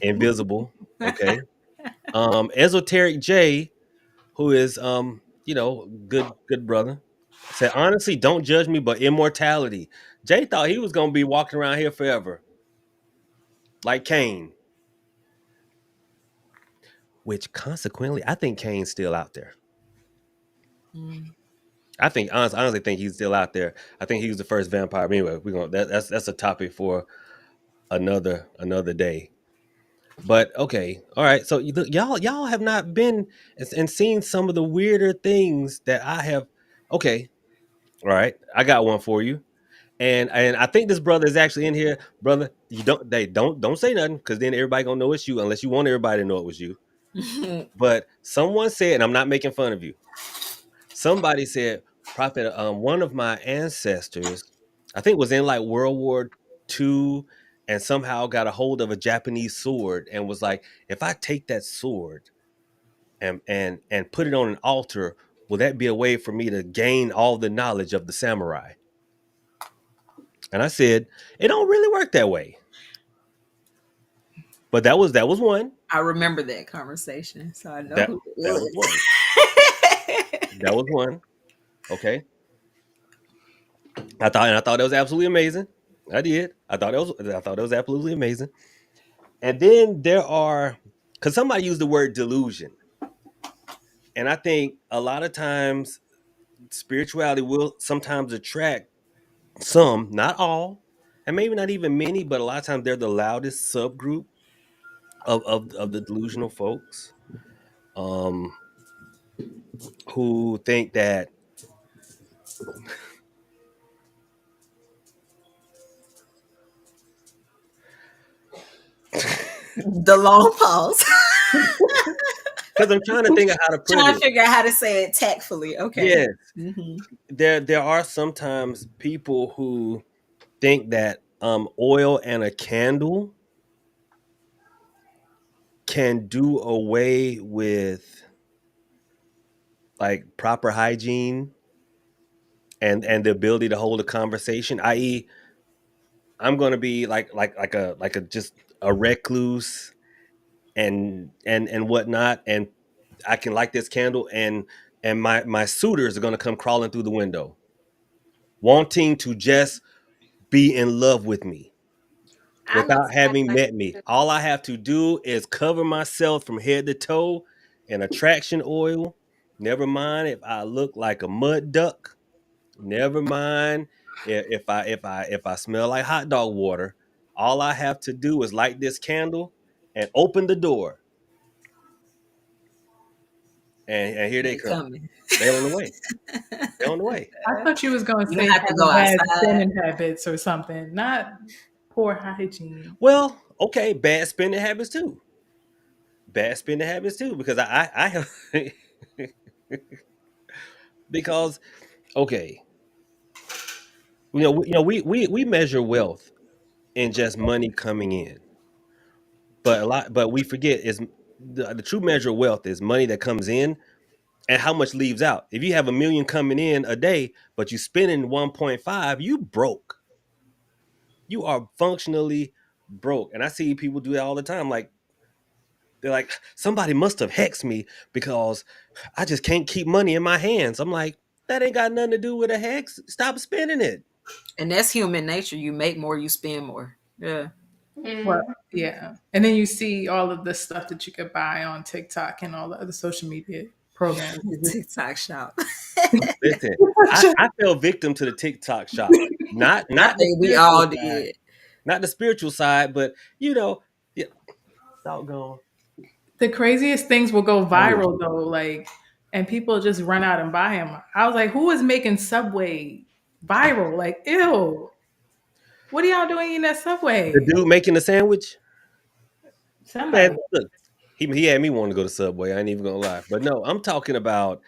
invisible. Okay. Esoteric J, who is good brother, said honestly, don't judge me, but immortality. Jay thought he was gonna be walking around here forever, like Kane. Which consequently, I think Kane's still out there. Mm. I think honestly think he's still out there. I think he was the first vampire. But anyway, that's a topic for another day. But okay, all right. So y'all have not been and seen some of the weirder things that I have. Okay, all right. I got one for you, and I think this brother is actually in here, brother. You don't say nothing because then everybody gonna know it's you unless you want everybody to know it was you. But someone said, and I'm not making fun of you. Somebody said, Prophet, one of my ancestors, I think was in like World War II, and somehow got a hold of a Japanese sword and was like, if I take that sword and put it on an altar, will that be a way for me to gain all the knowledge of the samurai? And I said, it don't really work that way. But that was one. I remember that conversation, so I know That who it that was was. one. That was one. Okay. I thought that was absolutely amazing. I did. I thought it was absolutely amazing. And then there are, because somebody used the word delusion, and I think a lot of times spirituality will sometimes attract some, not all, and maybe not even many, but a lot of times they're the loudest subgroup of the delusional folks, um, who think that The long pause. because I'm trying to think of how to put Trying to it. figure out how to say it tactfully. Okay. Yes, Hmm. there are sometimes people who think that oil and a candle can do away with like proper hygiene and the ability to hold a conversation, i.e., I'm going to be like a just a recluse and whatnot, and I can light this candle, and my suitors are going to come crawling through the window wanting to just be in love with me I know without somebody having like met me. that. All I have to do is cover myself from head to toe in attraction oil. Never mind if I look like a mud duck. Never mind if I smell like hot dog water. All I have to do is light this candle and open the door, and here they They come. coming. They on the way. They on the way. I thought you was going to You don't say have to go having bad outside. spending habits or something, not poor hygiene. Well, okay, bad spending habits too. Bad spending habits too, because I have because okay, we measure wealth in just money coming in, but we forget is the true measure of wealth is money that comes in and how much leaves out. If you have 1 million coming in a day, but you spending 1.5, you broke. You are functionally broke. And I see people do that all the time. Like they're like, somebody must have hexed me because I just can't keep money in my hands. I'm like, that ain't got nothing to do with a hex. Stop spending it. And that's human nature. You make more, you spend more. Yeah. Well, Mm. yeah. And then you see all of the stuff that you could buy on TikTok and all the other social media programs. TikTok shop. Listen, I fell victim to the TikTok shop. Not I not the think we spiritual all side, did. not the spiritual side, but yeah, doggone. The craziest things will go Telling viral you. though, like, and people just run out and buy them. I was like, who is making Subway viral? Like, ew, what are y'all doing in that The Subway? dude making the sandwich, man, Somebody. look, he had me want to go to Subway. I ain't even gonna lie. But no, I'm talking about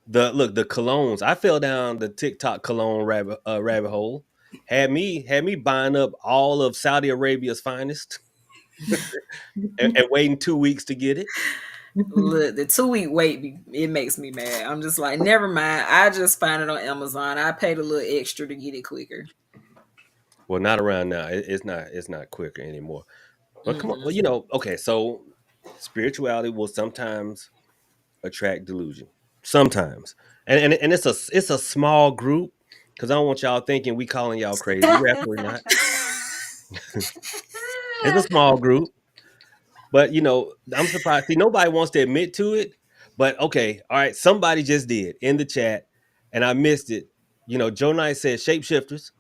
the colognes. I fell down the TikTok cologne rabbit hole. Had me buying up all of Saudi Arabia's finest and waiting 2 weeks to get it. Look, the 2 week wait, it makes me mad. I'm just like, never mind. I just find it on Amazon. I paid a little extra to get it quicker. Well, not around now. It's not quicker anymore. But come on, Mm-mm. well, okay. So spirituality will sometimes attract delusion. Sometimes, and it's a small group because I don't want y'all thinking we calling y'all crazy. We're absolutely not. It's a small group, but I'm surprised. See, nobody wants to admit to it, but okay, all right. Somebody just did in the chat, and I missed it. Joe Knight said shapeshifters,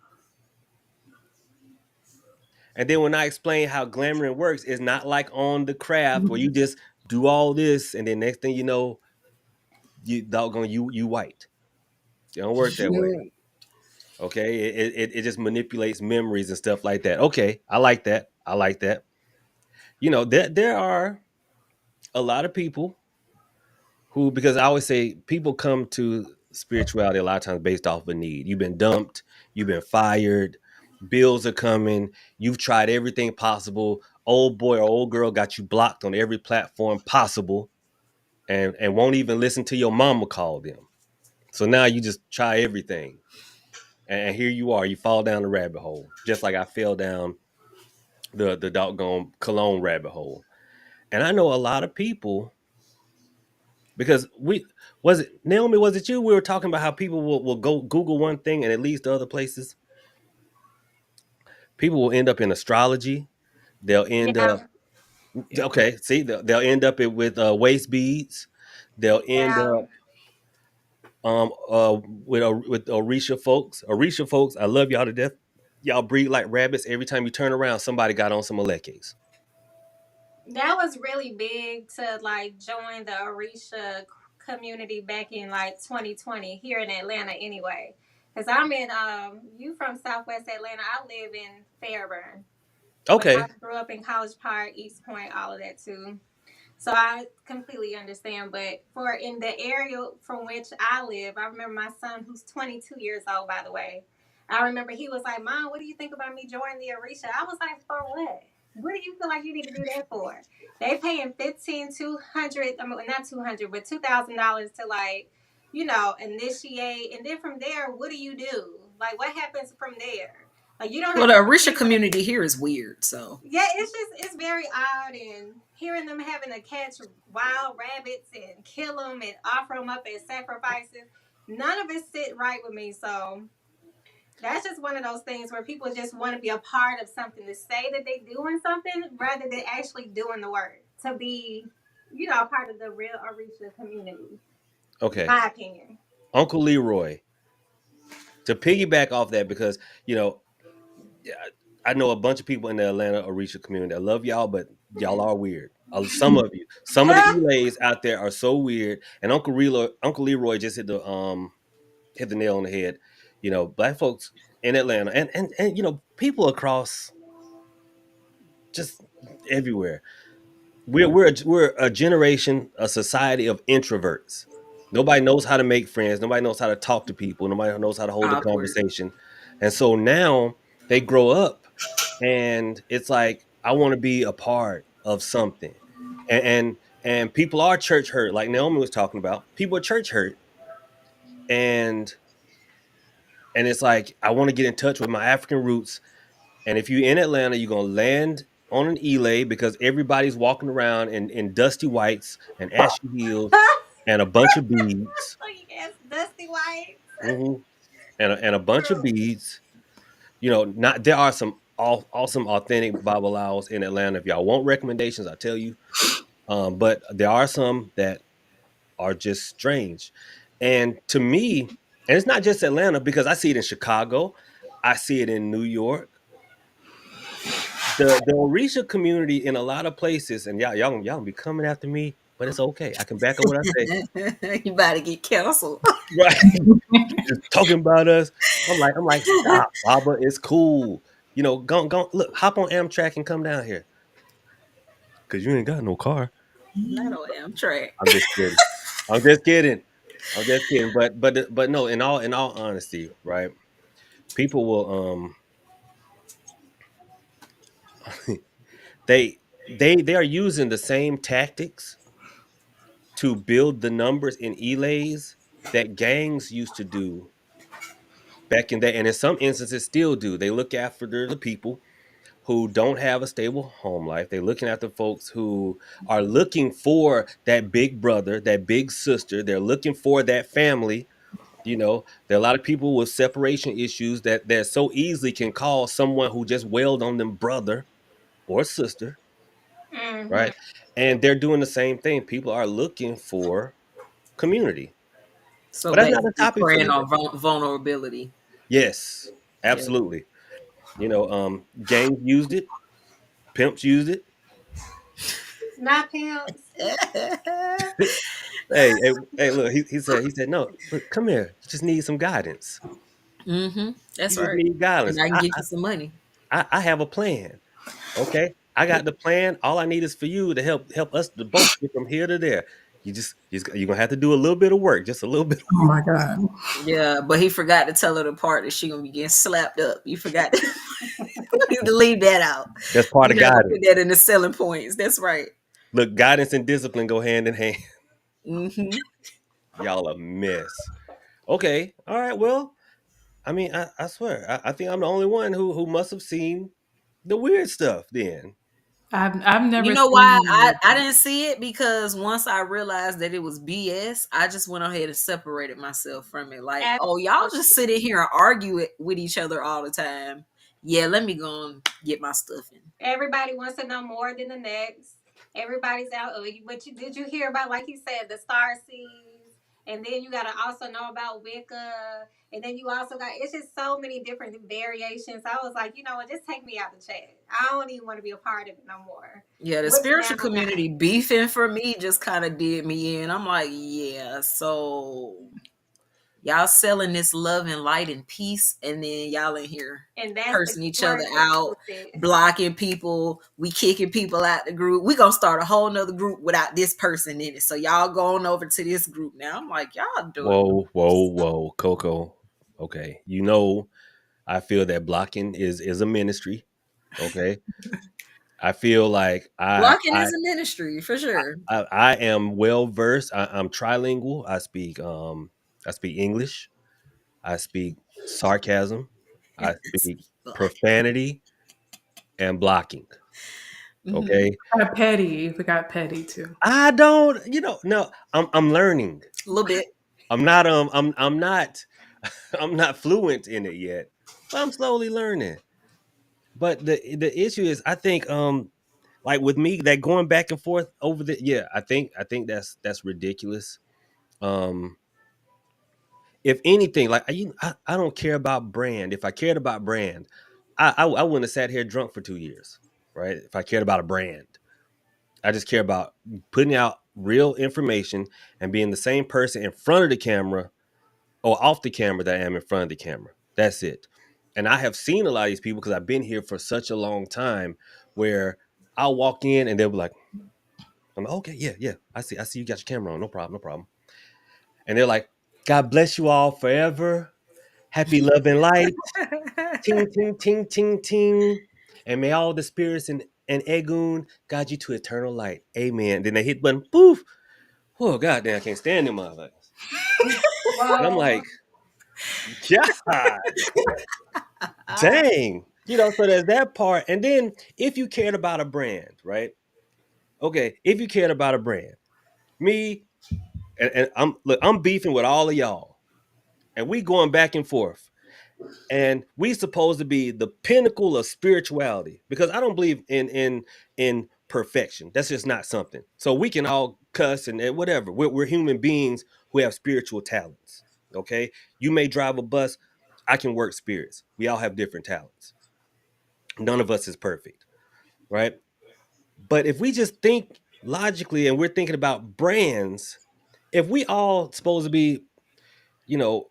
and then when I explain how glamour works, it's not like on the craft where you just do all this, and then next thing you know, you doggone you white. It don't work that way. Okay, it just manipulates memories and stuff like that. Okay, I like that. I like that. There are a lot of people who, because I always say people come to spirituality a lot of times based off of a need. You've been dumped, you've been fired, bills are coming, you've tried everything possible. Old boy or old girl got you blocked on every platform possible, and won't even listen to your mama call them. So now you just try everything, and here you are. You fall down the rabbit hole, just like I fell down the doggone cologne rabbit hole. And I know a lot of people because was it Naomi? Was it you? We were talking about how people will go Google one thing and it leads to other places. People will end up in astrology. They'll end Yeah, up okay. See, they'll end up with waist beads. They'll end yeah. up with Orisha folks. Orisha folks, I love y'all to death. Y'all breed like rabbits. Every time you turn around, somebody got on some Alekes. That was really big to like join the Orisha community back in like 2020 here in Atlanta anyway. Cause I'm in you from Southwest Atlanta. I live in Fairburn, but I Okay, grew up in College Park, East Point, all of that too. So I completely understand. But for in the area from which I live, I remember my son, who's 22 years old, by the way. I remember he was like, "Mom, what do you think about me joining the Orisha?" I was like, "For what? What do you feel like you need to do that for?" They paying 15, 200. I mean, not 200, but $2,000 to like, initiate, and then from there, what do you do? Like, what happens from there? Like, you don't Well, have the to Orisha complete like community here is weird, so yeah, it's very odd, and hearing them having to catch wild rabbits and kill them and offer them up as sacrifices, none of it sit right with me. So that's just one of those things where people just want to be a part of something, to say that they doing something rather than actually doing the work to be, a part of the real Orisha community. okay. My opinion. Uncle Leroy, to piggyback off that, because you know yeah, I know a bunch of people in the Atlanta Orisha community. I love y'all, but y'all are weird. Some of you, some of the Elays out there are so weird. And Uncle Leroy just hit the nail on the head. Black folks in Atlanta, and people across just everywhere. We're a generation, a society of introverts. Nobody knows how to make friends. Nobody knows how to talk to people. Nobody knows how to hold a awkward. conversation. And so now they grow up, and it's like I want to be a part of something. And people are church hurt, like Naomi was talking about. People are church hurt, and it's like I want to get in touch with my African roots. And if you're in Atlanta, you're gonna land on an Elay because everybody's walking around in dusty whites and ashy heels and a bunch of beads. Oh, yes, Dusty White. hmm and a bunch of beads. Not there are some awesome authentic Babalawos in Atlanta. If y'all want recommendations, I'll tell you. But there are some that are just strange. And to me, and it's not just Atlanta because I see it in Chicago, I see it in New York. The Orisha community in a lot of places, and y'all gonna be coming after me, but it's okay. I can back up what I say. You about to get canceled. Right. Just talking about us. I'm like, stop, Baba. It's cool. Go look, hop on Amtrak and come down here. Cause you ain't got no car. Not on Amtrak. I'm just kidding. I'm just kidding. I'm just kidding. But no, in all honesty, right? People will they are using the same tactics to build the numbers in elays that gangs used to do back in that, and in some instances still do. They look after the people who don't have a stable home life. They're looking at the folks who are looking for that big brother, that big sister. They're looking for that family. There are a lot of people with separation issues that so easily can call someone who just wailed on them brother or sister, Hmm. right? And they're doing the same thing. People are looking for community. So But that's not a basically, topic for preying today. on vulnerability. Yes, Yeah. absolutely. Gangs used it, pimps used it. Not pimps. Hey, look, he said, no, look, come here. You just need some guidance. Mm-hmm. That's You just right. need And guidance. I can I, get you some money. I have a plan. Okay, I got the plan. All I need is for you to help us to both get from here to there. You're gonna have to do a little bit of work, just a little bit. Oh my God. Yeah, but he forgot to tell her the part that she gonna be getting slapped up. You forgot to, you to leave that out. That's part of You're not gonna guidance. put that in the selling points. That's right. Look, guidance and discipline go hand in hand. Mm-hmm. Y'all a mess. Okay, all right. Well, I mean, I swear, I think I'm the only one who must have seen the weird stuff. Then I've You never know why seen. I didn't see it? Because once I realized that it was BS, I just went ahead and separated myself from it. Like, oh, y'all just Absolutely. sitting here and argue it with each other all the time. Yeah, let me go and get my stuff in. Everybody wants to know more than the next. Everybody's out. Oh, did you hear about, like you said, the star seeds, and then you gotta also know about Wicca, and then you also got, it's just so many different variations. I was like, you know what, just take me out the chat. I don't even want to be a part of it no more. Yeah, the Which spiritual now I'm not. community beefing for me just kind of did me in. I'm like, yeah, so y'all selling this love and light and peace, and then y'all in here And that's the cursing each word other is out, twisted. blocking people. We kicking people out the group. We gonna start a whole nother group without this person in it. So y'all going over to this group now. I'm like, y'all doing whoa, Coco. Okay, I feel that blocking is a ministry. Okay, I feel like blocking is a ministry for sure. I am well versed. I'm trilingual. I speak English. I speak sarcasm. I speak profanity and blocking. Mm-hmm. Okay. Petty. You forgot petty too. I don't, no, I'm learning. A little bit. I'm not I'm not fluent in it yet, but I'm slowly learning. But the issue is, I think, like with me, that going back and forth over yeah, I think that's ridiculous. Um, if anything, like I don't care about brand. If I cared about brand, I wouldn't have sat here drunk for 2 years, right? If I cared about a brand, I just care about putting out real information and being the same person in front of the camera or off the camera that I am in front of the camera. That's it. And I have seen a lot of these people because I've been here for such a long time where I'll walk in and they'll be like, I'm like, okay, yeah, yeah. I see you got your camera on. No problem, no problem. And they're like, God bless you all forever. Happy love and light. Ting, ting, ting, ting, ting. And may all the spirits and Egun guide you to eternal light. Amen. Then they hit button, poof. Oh, goddamn, I can't stand them motherfuckers. And I'm Whoa. like, God dang. So there's that part. And then if you cared about a brand, right? Okay, if you cared about a brand, me and I'm beefing with all of y'all. And we going back and forth. And we supposed to be the pinnacle of spirituality because I don't believe in perfection. That's just not something. So we can all cuss and whatever. We're human beings who have spiritual talents. Okay, you may drive a bus. I can work spirits. We all have different talents. None of us is perfect, right? But if we just think logically and we're thinking about brands, if we all supposed to be, you know,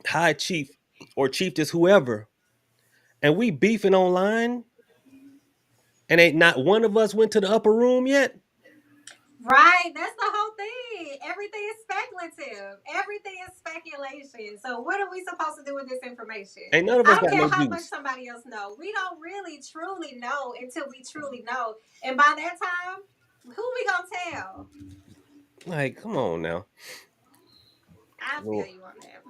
high chief or chiefess, whoever, and we beefing online, and ain't not one of us went to the upper room yet. Right, that's the whole thing. Everything is speculative. Everything is speculation. So what are we supposed to do with this information? Ain't none of I us don't got care no how much juice. somebody else know. We don't really truly know until we truly know. And by that time, who we gonna tell? Like, come on now. I feel Well, you on that.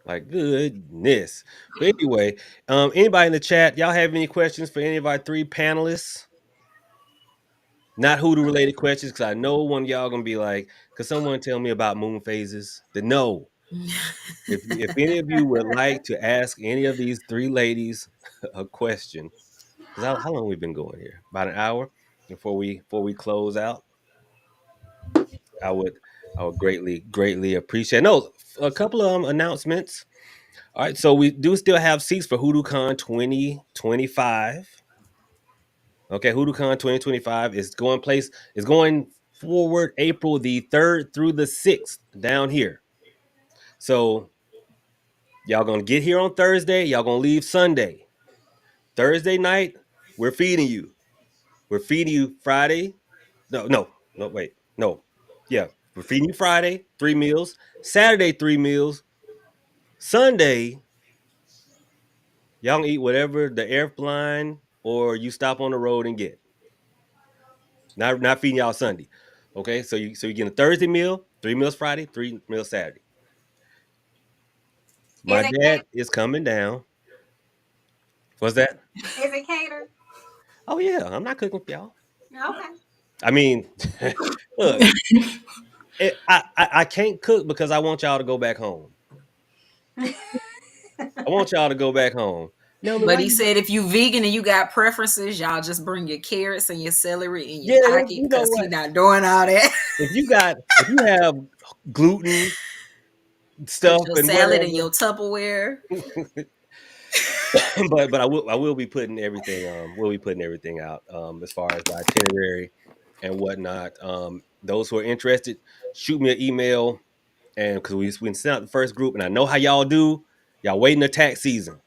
Like goodness. But anyway, anybody in the chat, y'all have any questions for any of our three panelists? Not Hoodoo related questions, because I know one of y'all gonna be like, "Could someone tell me about moon phases?" The no. If any of you would like to ask any of these three ladies a question, because how long we been going here? About an hour before we close out. I would I would greatly appreciate. No, a couple of announcements. All right, so we do still have seats for HoodooCon 2025. Okay, HoodooCon 2025 is going forward April the 3rd through the 6th down here. So y'all gonna get here on Thursday, y'all gonna leave Sunday. Thursday night, we're feeding you. We're feeding you Friday. No, wait. No. Yeah, we're feeding you Friday, 3 meals. Saturday, 3 meals. Sunday, y'all can eat whatever the airline or you stop on the road and get. Not feeding y'all Sunday. Okay, so you get a Thursday meal, 3 meals Friday, 3 meals Saturday. Is My it dad is coming down. What's that? is it catered? Oh yeah, I'm not cooking for y'all. Okay. I mean, look, I can't cook because I want y'all to go back home. I want y'all to go back home. Naomi, But why he you? said if you vegan and you got preferences, y'all just bring your carrots and your celery in your Yeah, pocket you know because he what? not doing all that. If you have gluten Put stuff your and salad in whatever, your Tupperware. but I will be putting everything we'll be putting everything out as far as the itinerary and whatnot. Those who are interested, shoot me an email, and because we sent out the first group, and I know how y'all do. Y'all waiting the tax season,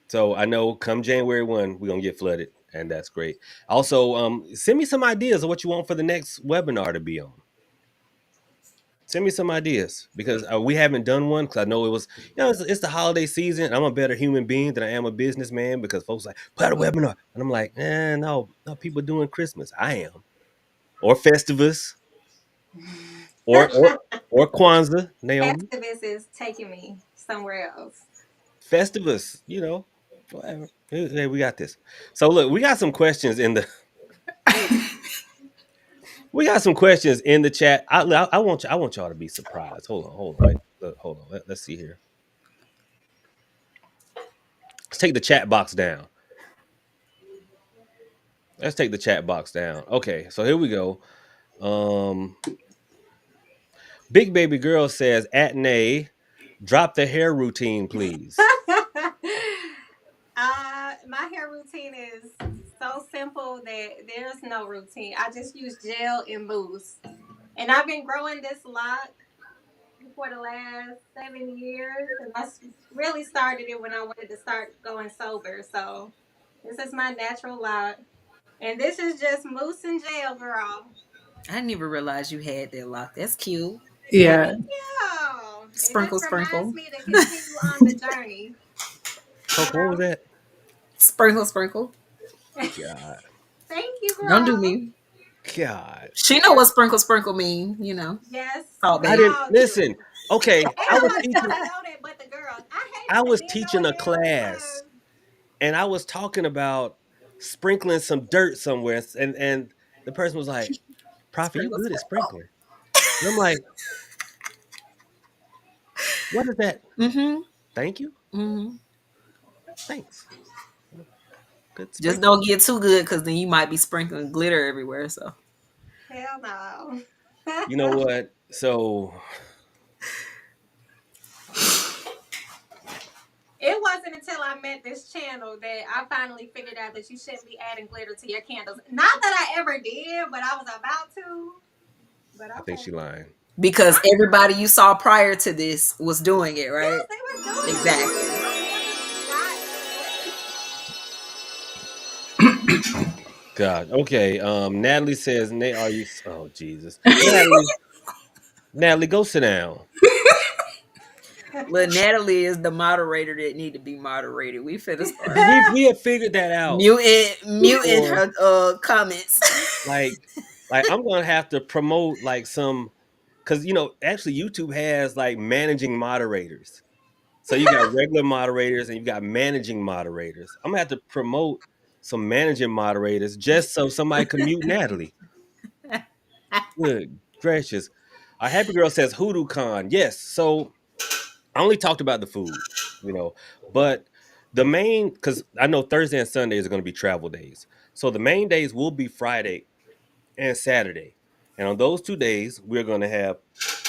so I know come January 1, we're gonna get flooded, and that's great. Also, send me some ideas of what you want for the next webinar to be on. Send me some ideas because we haven't done one because I know it was, it's the holiday season. I'm a better human being than I am a businessman because folks like put out a webinar, and I'm like, no, people doing Christmas. I am, or Festivus, or Kwanzaa, Naomi. Festivus is taking me somewhere else. Festivus, whatever. Hey, we got this. So look, we got some questions in the chat. I want y'all to be surprised. Hold on, wait, look, hold on. Let's see here. Let's take the chat box down. Let's take the chat box down. Okay, so here we go. Um, Big Baby Girl says, "At Nay, drop the hair routine, please." My hair routine is so simple that there's no routine. I just use gel and mousse. And I've been growing this lock for the last 7 years. And really started it when I wanted to start going sober. So this is my natural lock. And this is just mousse and gel, girl. I didn't even realize you had that lock. That's cute. Yeah. Thank you. It Sprinkle, just reminds sprinkle. me to continue on the journey, you Coco, what was know? that? Sprinkle, sprinkle. God, Thank you, Don't do girl. me. God, She know Yeah. what sprinkle, sprinkle mean, you know. Yes, Salt I we bae. didn't all listen. do. Okay, Ain't nobody else know that but the girls. I hate I that was men know teaching it a now class, because and I was talking about sprinkling some dirt somewhere, and the person was like, "Prophet, you Sprinkle, good at sprinkle. sprinkling?" And I'm like, "What is that?" Mm-hmm. Thank you, Mm-hmm. thanks. Good Just sprinkling. don't get too good because then you might be sprinkling glitter everywhere. So hell no. You know what? So It wasn't until I met this channel that I finally figured out that you shouldn't be adding glitter to your candles. Not that I ever did, but I was about to. But I think okay. she lying. because everybody you saw prior to this was doing it, Yes, right? they was doing it, so Exactly. I wanted not glitter. God. Okay. Natalie says, Are you? Oh Jesus, Natalie, go sit down. Look, Natalie is the moderator that need to be moderated. We finna start We have figured that out muting before. her comments. Like, I'm gonna have to promote like some because actually YouTube has like managing moderators. So you got regular moderators and you got managing moderators. I'm gonna have to promote some managing moderators just so somebody can mute Natalie. Good gracious. Our happy girl says Hoodoo Con. Yes. So I only talked about the food, you know, but the main, because I know Thursday and Sundays are going to be travel days. So the main days will be Friday and Saturday. And on those 2 days, we're going to have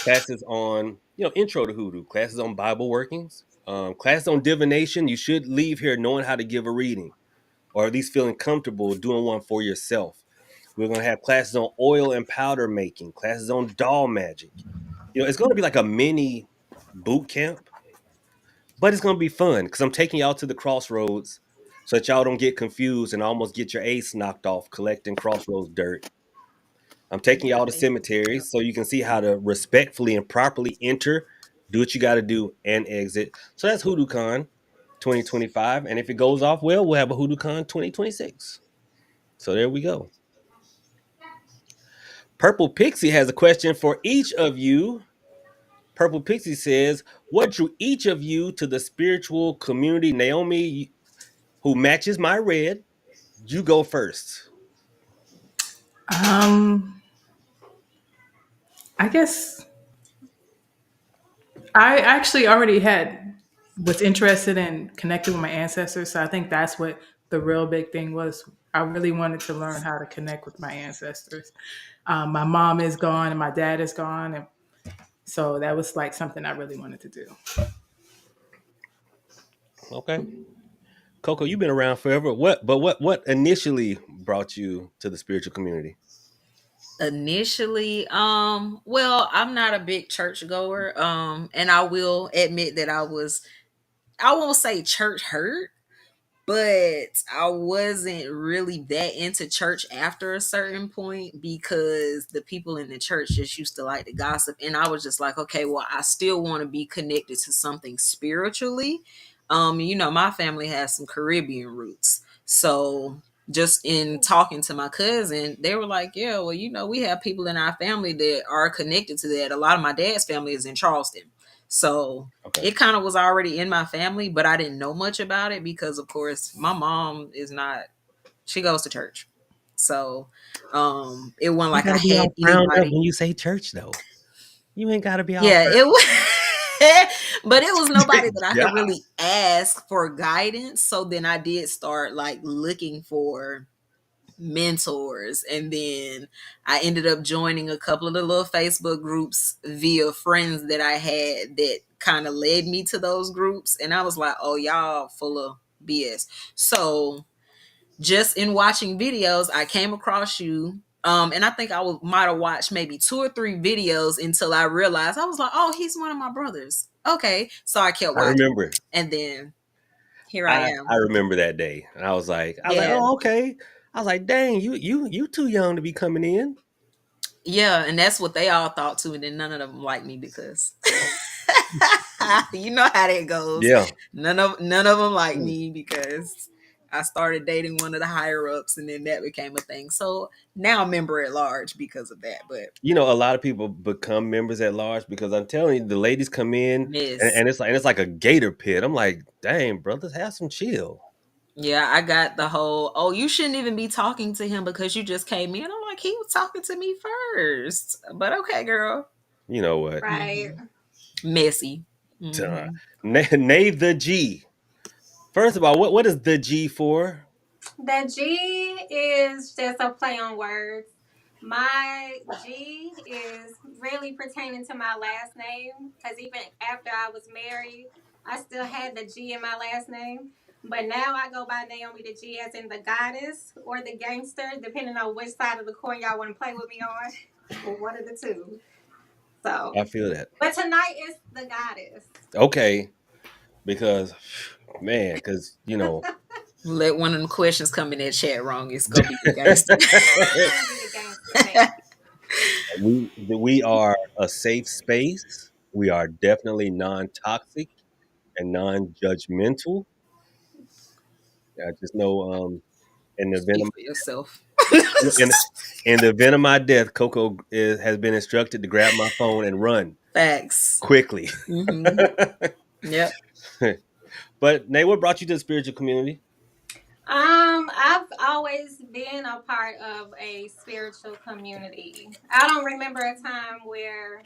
classes on, intro to hoodoo, classes on Bible workings, classes on divination. You should leave here knowing how to give a reading, or at least feeling comfortable doing one for yourself. We're going to have classes on oil and powder making, classes on doll magic. It's going to be like a mini boot camp, but it's going to be fun because I'm taking y'all to the crossroads so that y'all don't get confused and almost get your ace knocked off collecting crossroads dirt. I'm taking y'all to Right. cemeteries so you can see how to respectfully and properly enter, do what you got to do, and exit. So that's HoodooCon 2025. And if it goes off well, we'll have a HoodooCon 2026. So there we go. Purple Pixie has a question for each of you. Purple Pixie says, what drew each of you to the spiritual community? Naomi, who matches my red, you go first. Um, I guess I actually already had was interested in connecting with my ancestors. So I think that's what the real big thing was. I really wanted to learn how to connect with my ancestors. My mom is gone and my dad is gone, and so that was like something I really wanted to do. Okay. Coco, you've been around forever. What initially brought you to the spiritual community? Initially, well, I'm not a big church goer. And I will admit that I won't say church hurt, but I wasn't really that into church after a certain point because the people in the church just used to like to gossip. And I was just like, okay, well, I still want to be connected to something spiritually. My family has some Caribbean roots. So just in talking to my cousin, they were like, yeah, well, we have people in our family that are connected to that. A lot of my dad's family is in Charleston. So Okay. it kind of was already in my family, but I didn't know much about it because, of course, my mom is not. She goes to church, so it wasn't You like I gotta be had all frowned up anybody. when you say church, though. You ain't gotta be all Yeah, it frowned. was, but it was nobody that I could Yeah. really ask for guidance. So then I did start like looking for mentors, and then I ended up joining a couple of the little Facebook groups via friends that I had that kind of led me to those groups, and I was like, oh, y'all full of BS. So just in watching videos, I came across you. And I think might have watched maybe 2 or 3 videos until I realized, I was like, oh, he's one of my brothers. Okay. So I kept I watching. remember. And then here I I am. remember that day. And I was like, Yeah. oh, okay. I was like, dang, you too young to be coming in. Yeah, and that's what they all thought too, and then none of them liked me because you know how that goes. Yeah. None of them like Mm. me because I started dating one of the higher ups, and then that became a thing. So now I'm member at large because of that. But A lot of people become members at large because I'm telling you, the ladies come in miss, and it's like a gator pit. I'm like, dang, brothers, have some chill. yeah, I got the whole. Oh, you shouldn't even be talking to him because you just came in. I'm like, he was talking to me first, but okay, girl. You know what? Right. Messy. Uh, Hmm. Nave the G. First of all, what is the G for? The G is just a play on words. My G is really pertaining to my last name because even after I was married, I still had the G in my last name. But now I go by Naomi the G as in the goddess or the gangster, depending on which side of the coin y'all want to play with me on, or one of the two. So, I feel that. but tonight is the goddess. Okay, because man, Let one of them questions come in that chat wrong. It's gonna be the gangster. It's gonna be the gangster, baby. we are a safe space. We are definitely non-toxic and non-judgmental. I just know in the event Speak of for yourself. in in the event of my death, Coco has been instructed to grab my phone and run Facts. quickly. Mm-hmm. Yep. But Nate, what brought you to the spiritual community? I've always been a part of a spiritual community. I don't remember a time where,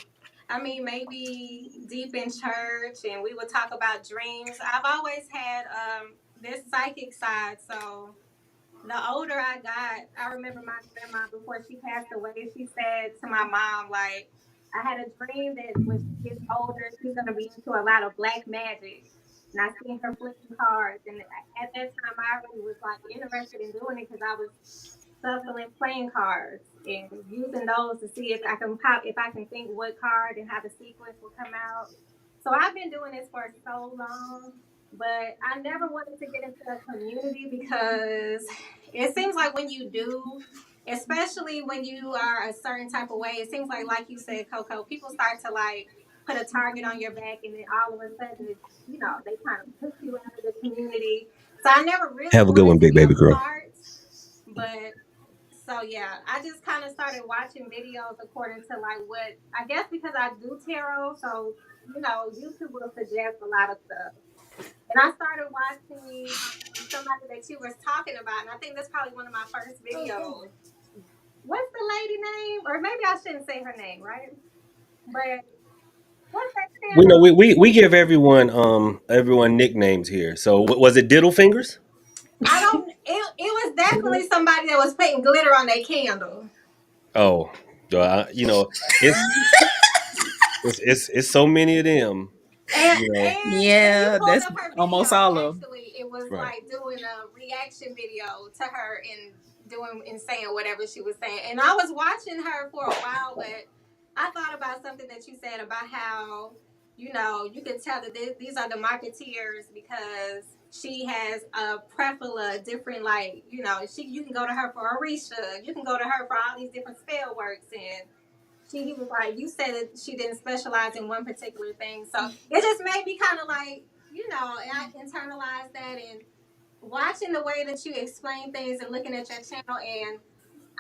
I mean, maybe deep in church and we would talk about dreams. I've always had this psychic side. So the older I got, I remember my grandma before she passed away, she said to my mom, like, I had a dream that when she gets older, she's gonna be into a lot of black magic. And I seen her flipping cards, and at that time, I really was like interested in doing it because I was shuffling playing cards and using those to see if I can think what card and how the sequence will come out. So I've been doing this for so long, but I never wanted to get into a community because it seems like when you do, especially when you are a certain type of way, it seems like you said, Coco, people start to like put a target on your back, and then all of a sudden, they kind of push you out of the community. So I never really Have a good wanted one, to big be a baby girl. part, but so yeah, I just kind of started watching videos according to like what I guess because I do tarot, so YouTube will suggest a lot of stuff. And I started watching somebody that you was talking about, and I think that's probably one of my first videos. What's the lady name? Or maybe I shouldn't say her name, right? But what's that We know tarot? we give everyone nicknames here. So was it Diddle Fingers? I don't. It was definitely somebody that was putting glitter on their candle. Oh, it's it's so many of them. When you Yeah, pulled that's up her video, almost all of them. actually, it was Right. like doing a reaction video to her and doing and saying whatever she was saying. And I was watching her for a while, but I thought about something that you said about how you can tell that these are the marketeers because she has a plethora of different you can go to her for Orisha, you can go to her for all these different spell works and he was like, you said that she didn't specialize in one particular thing. So it just made me kind of like, and I internalized that and watching the way that you explain things and looking at your channel. And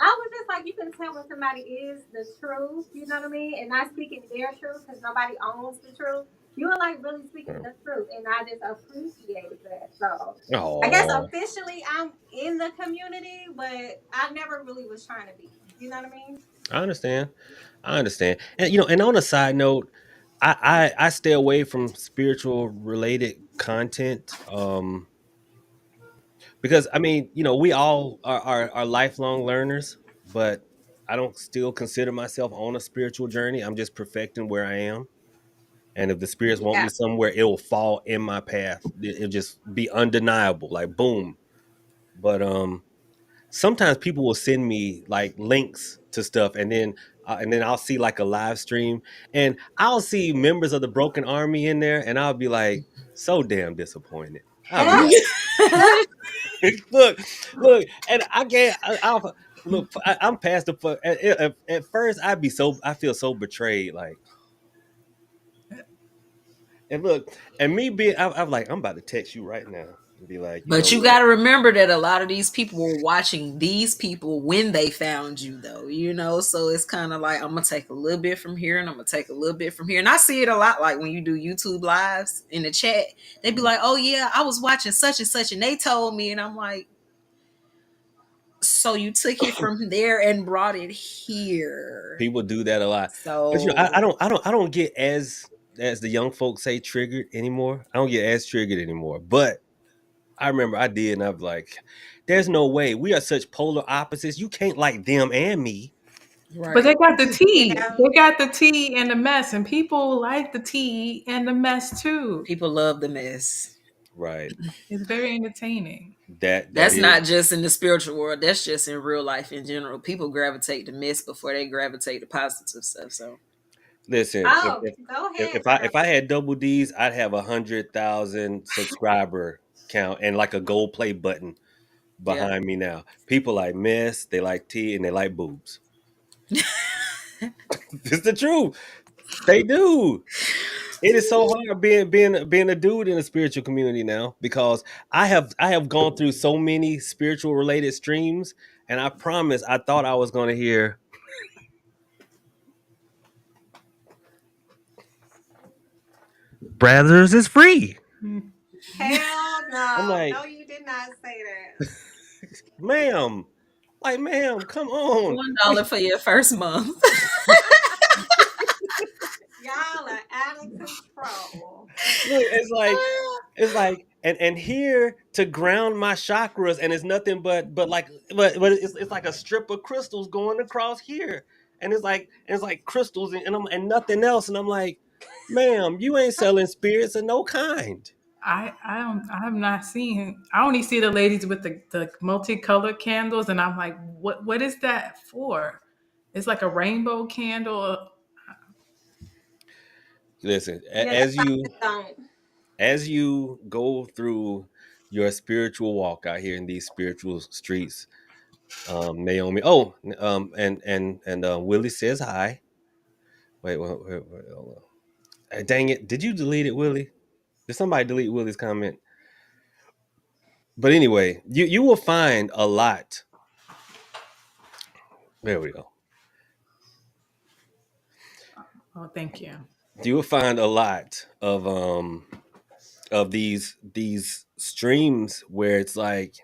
I was just like, you can tell when somebody is the truth, you know what I mean? And not speaking their truth because nobody owns the truth. You were like really speaking the truth. And I just appreciated that. So I guess Oh, officially I'm in the community, but I never really was trying to be. You know what I mean? I understand. I understand. And and on a side note, I stay away from spiritual related content. Because I mean, we all are lifelong learners, but I don't still consider myself on a spiritual journey. I'm just perfecting where I am. And if the spirits want me Yeah. somewhere, it will fall in my path. It'll just be undeniable, like boom. But sometimes people will send me like links to stuff, and then I'll see like a live stream, and I'll see members of the Broken Army in there, and I'll be like so damn disappointed. I'll be like, look, look, and I can't. I'll look. I'm past the. At first, I feel so betrayed, like. And look, and me being, I'm like, I'm about to text you right now and be like, you know But you what? got to remember that a lot of these people were watching these people when they found you, though. So it's kind of like, I'm going to take a little bit from here and I'm going to take a little bit from here. And I see it a lot, like when you do YouTube lives in the chat, they'd be like, oh, yeah, I was watching such and such and they told me. And I'm like, so you took it from there and brought it here. People do that a lot, but So, I don't get as the young folks say triggered anymore. I don't get as triggered anymore. But I remember I did, and I was like, "There's no way we are such polar opposites. You can't like them and me." But they right. got the tea. Yeah. They got the tea and the mess, and people like the tea and the mess too. People love the mess. Right. It's very entertaining. That That's is. not just in the spiritual world. That's just in real life in general. People gravitate to mess before they gravitate to positive stuff. So Listen, Oh, go ahead, girl. if I had double D's, I'd have 100,000 subscriber count and like a gold play button yeah. behind me now. People like mess, they like tea, and they like boobs. It's the truth. They do. It is so hard being a dude in a spiritual community now because I have gone through so many spiritual related streams, And I promise, I thought I was going to hear Brothers is free. Hell I'm no. like, No, you did not say that. ma'am, like, ma'am, come on. $1 for your first month. Y'all are out of control. Look, it's like and here to ground my chakras, and it's nothing but like but it's like a strip of crystals going across here, and it's like crystals and nothing else, and I'm like, ma'am, you ain't selling spirits of no kind. I'm not seeing. I only see the ladies with the multicolored candles, and I'm like, what is that for? It's like a rainbow candle. Listen, Yeah, that's why I just don't. as you go through your spiritual walk out here in these spiritual streets, Naomi. Oh, and Willie says hi. Wait, hold on. Dang it! Did you delete it, Willie? Did somebody delete Willie's comment? But anyway, you will find a lot. There we go. Oh, thank you. You will find a lot of these streams where it's like,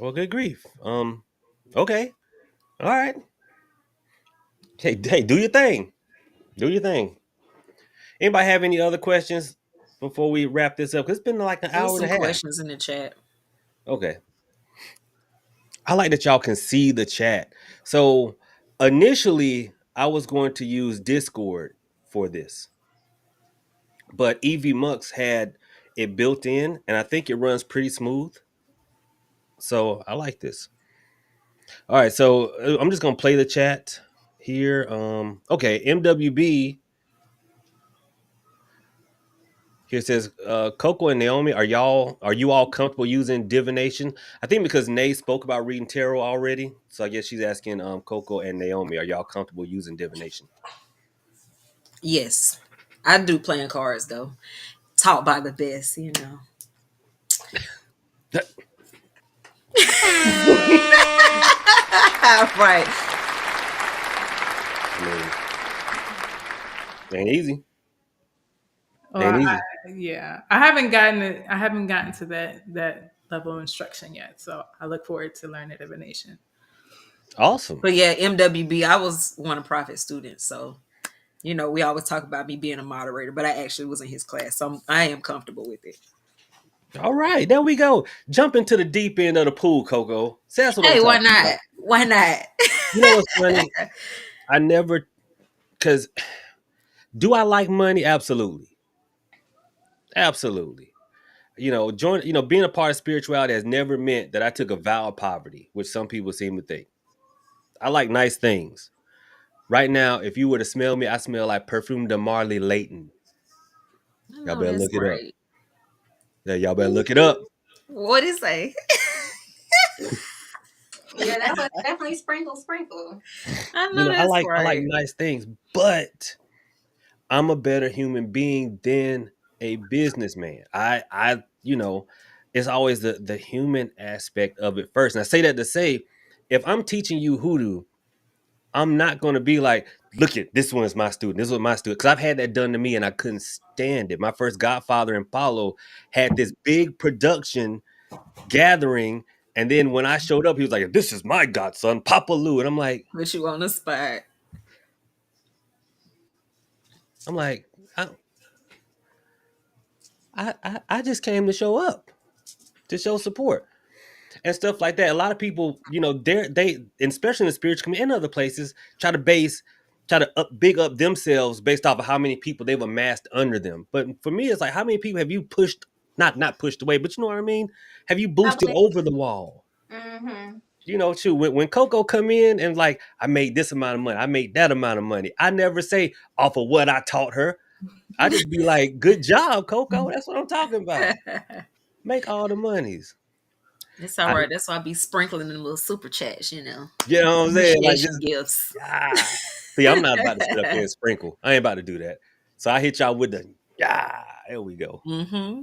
well, good grief. Okay, all right. Hey, do your thing. Do your thing. Anybody have any other questions before we wrap this up? 'Cause it's been like an There's hour and some a half. questions in the chat. Okay. I like that y'all can see the chat. So initially, I was going to use Discord for this, but EV Mux had it built in, and I think it runs pretty smooth. So I like this. All right, so I'm just gonna play the chat here. Okay, MWB here says, Coco and Naomi, are you all comfortable using divination? I think because Nay spoke about reading tarot already, so I guess she's asking Coco and Naomi, are y'all comfortable using divination? Yes. I do playing cards though. Taught by the best, you know. Right. I mean, ain't easy. Oh, Ain't easy. yeah, I haven't gotten it. I haven't gotten to that level of instruction yet. So I look forward to learning divination. Awesome. But yeah, MWB, I was one of Prophet's students, so you know, we always talk about me being a moderator, but I actually was in his class, so I am comfortable with it. All right, there we go. Jump into the deep end of the pool, Coco. See, that's what I'm Hey, why talking not? about. Why not? You know what's funny? I never, because do I like money? Absolutely. Absolutely. Being a part of spirituality has never meant that I took a vow of poverty, which some people seem to think. I like nice things. Right now, if you were to smell me, I smell like perfume de Marley Leighton. I Y'all know better that's look it up. right. Yeah, y'all better look it up. What did it say? Yeah, that's a definitely sprinkle, sprinkle. I know I that's like right. nice things, but I'm a better human being than a businessman. It's always the human aspect of it first. And I say that to say, if I'm teaching you hoodoo, I'm not going to be like, look at this one is my student. This was my student. Because I've had that done to me and I couldn't stand it. My first Godfather and Paulo had this big production gathering. And then when I showed up, he was like, this is my godson, Papa Lou. And Put you on the spot. I'm like, I just came to show up, to show support and stuff like that. A lot of people, they especially in the spiritual community and other places, try to big up themselves based off of how many people they've amassed under them. But for me, it's like, how many people have you pushed, not pushed away, but you know what I mean? Have you boosted over the wall? Mm-hmm. Shoot, when Coco come in and like, I made this amount of money, I made that amount of money. I never say off of what I taught her. I just be like, good job, Coco. That's what I'm talking about. Make all the monies. It's all I, right. That's why I be sprinkling in little super chats, you know. you know what I'm saying? Like, Appreciation just, gifts. yeah. See, I'm not about to sit up here and sprinkle. I ain't about to do that. So I hit y'all with the, yeah, there we go. Mm-hmm.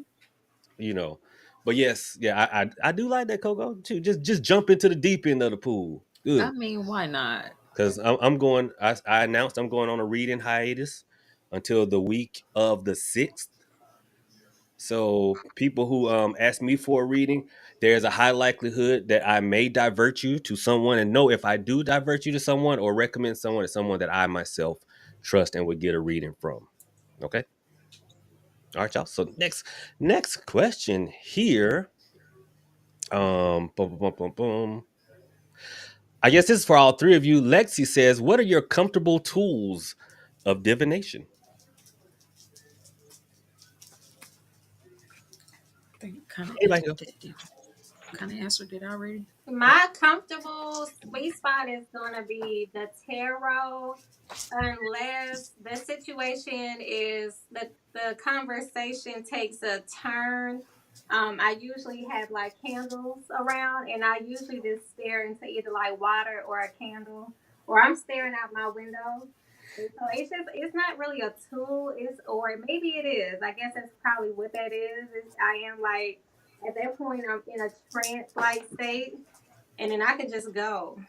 You know. But yes, yeah, I do like that, Coco too. Just jump into the deep end of the pool. I Good. mean, why not? Because I'm going. I announced I'm going on a reading hiatus until the week of the 6th. So people who ask me for a reading, there's a high likelihood that I may divert you to someone, and know if I do divert you to someone or recommend someone, it's someone that I myself trust and would get a reading from. Okay. All right, y'all. So next question here. Boom, boom, boom, boom, boom. I guess this is for all three of you. Lexi says, "What are your comfortable tools of divination?" I think kind of Anybody answered go? that. Did you kind of answered it already? My comfortable sweet spot is gonna be the tarot, unless the situation is the conversation takes a turn. I usually have like candles around, and I usually just stare into either like water or a candle, or I'm staring out my window. And so it's not really a tool. It's, or maybe it is. I guess that's probably what that is. I am like, at that point I'm in a trance like state, and then I could just go.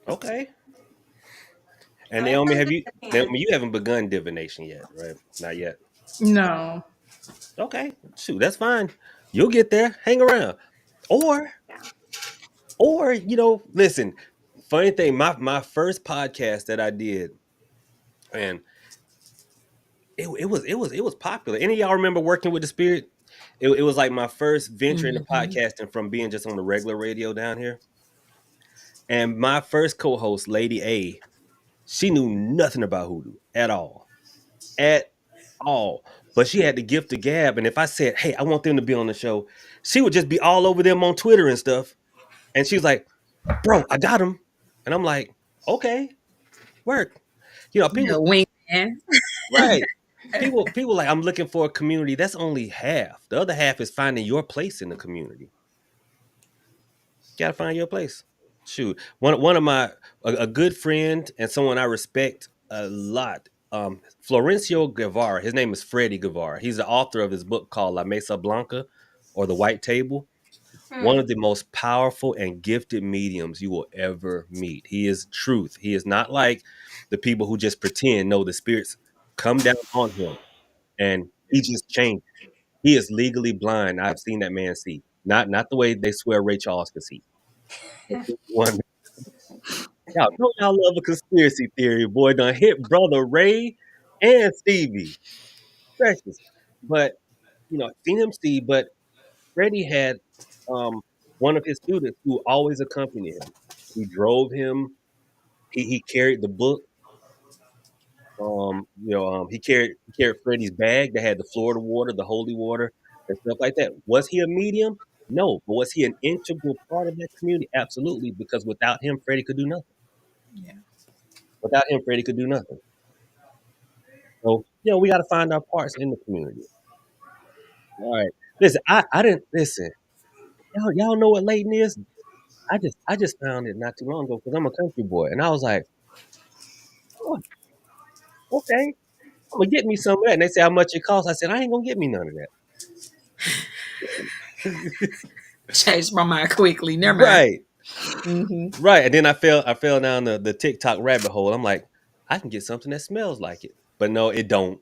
Okay. So And it Naomi, really have just you? depends. Naomi, you haven't begun divination yet, right? Not yet. No. Okay, shoot, that's fine. You'll get there. Hang around, or Yeah. listen. Funny thing, my first podcast that I did, and it was popular. Any of y'all remember working with the spirit? It was like my first venture into Mm-hmm. podcasting from being just on the regular radio down here. And my first co-host, Lady A, she knew nothing about hoodoo at all. But she had the gift of gab, and if I said, "Hey, I want them to be on the show," she would just be all over them on Twitter and stuff. And she was like, "Bro, I got him," and I'm like, "Okay, work." Yeah, People, wingman. right? People like, I'm looking for a community. That's only half. The other half is finding your place in the community. You gotta find your place. Shoot, one of my a good friend and someone I respect a lot. Florencio Guevara. His name is Freddie Guevara. He's the author of his book called La Mesa Blanca, or The White Table. One Hmm. of the most powerful and gifted mediums you will ever meet. He is truth. He is not like the people who just pretend. No, the spirits come down on him, and he just changed. He is legally blind. I've seen that man see. Not the way they swear Ray Charles could see. One, y'all love a conspiracy theory, boy. Done hit brother Ray and Stevie. Precious. But seen him see, but Freddie had one of his students who always accompanied him. He drove him. He carried the book. He carried Freddie's bag that had the Florida water, the holy water, and stuff like that. Was he a medium? No, but was he an integral part of that community? Absolutely, because without him, Freddie could do nothing. Yeah. Without him, Freddie could do nothing. So we got to find our parts in the community. All right, listen, I didn't listen. Y'all know what Leighton is? I just found it not too long ago because I'm a country boy, and I was like, oh, okay, I'm gonna get me some of that. And they say how much it costs. I said I ain't gonna get me none of that. Changed my mind quickly. Never mind. Right, Mm-hmm. right. And then I fell down the TikTok rabbit hole. I'm like, I can get something that smells like it, but no, it don't,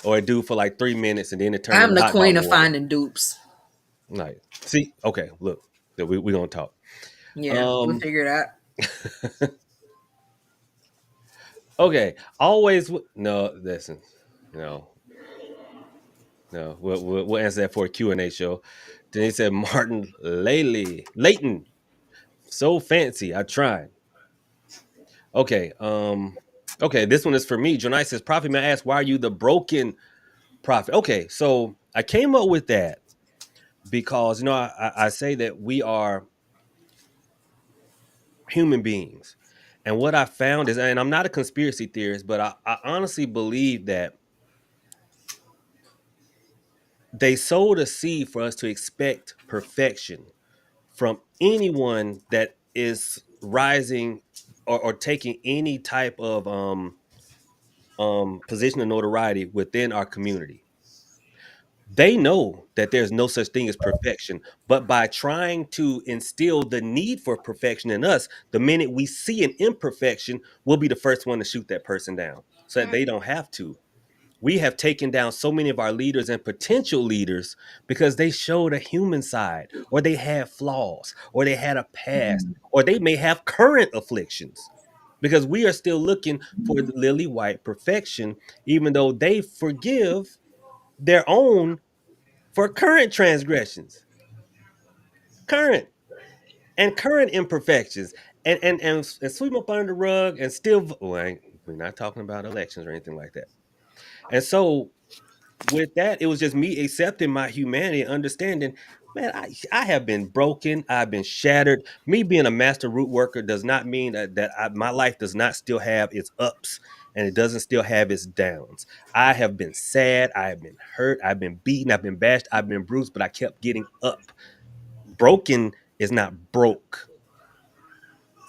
or it do for like 3 minutes, and then it turn I'm into the hot queen dog of water. finding dupes. Like, see, okay, look, we gonna talk. Yeah, we'll Um, figure it out. okay, always no. Listen, no, no. We'll answer that for a Q&A show. Then he said Martin Layton, so fancy. I tried. Okay, okay. This one is for me. Jonai says, "Prophet, may I ask why are you the broken prophet?" Okay, so I came up with that because I say that we are human beings. And what I found is, and I'm not a conspiracy theorist, but I honestly believe that they sowed a seed for us to expect perfection from anyone that is rising or taking any type of position of notoriety within our community. They know that there's no such thing as perfection. But by trying to instill the need for perfection in us, the minute we see an imperfection, we'll be the first one to shoot that person down so that they don't have to. We have taken down so many of our leaders and potential leaders because they showed a human side, or they had flaws, or they had a past, or they may have current afflictions. Because we are still looking for the lily white perfection, even though they forgive their own for current transgressions, current current imperfections, and sweep them up under the rug and still. Well, we're not talking about elections or anything like that. And so with that, it was just me accepting my humanity and understanding, man, I have been broken. I've been shattered. Me being a master root worker does not mean my life does not still have its ups and it doesn't still have its downs. I have been sad. I have been hurt. I've been beaten. I've been bashed. I've been bruised, but I kept getting up. Broken is not broke.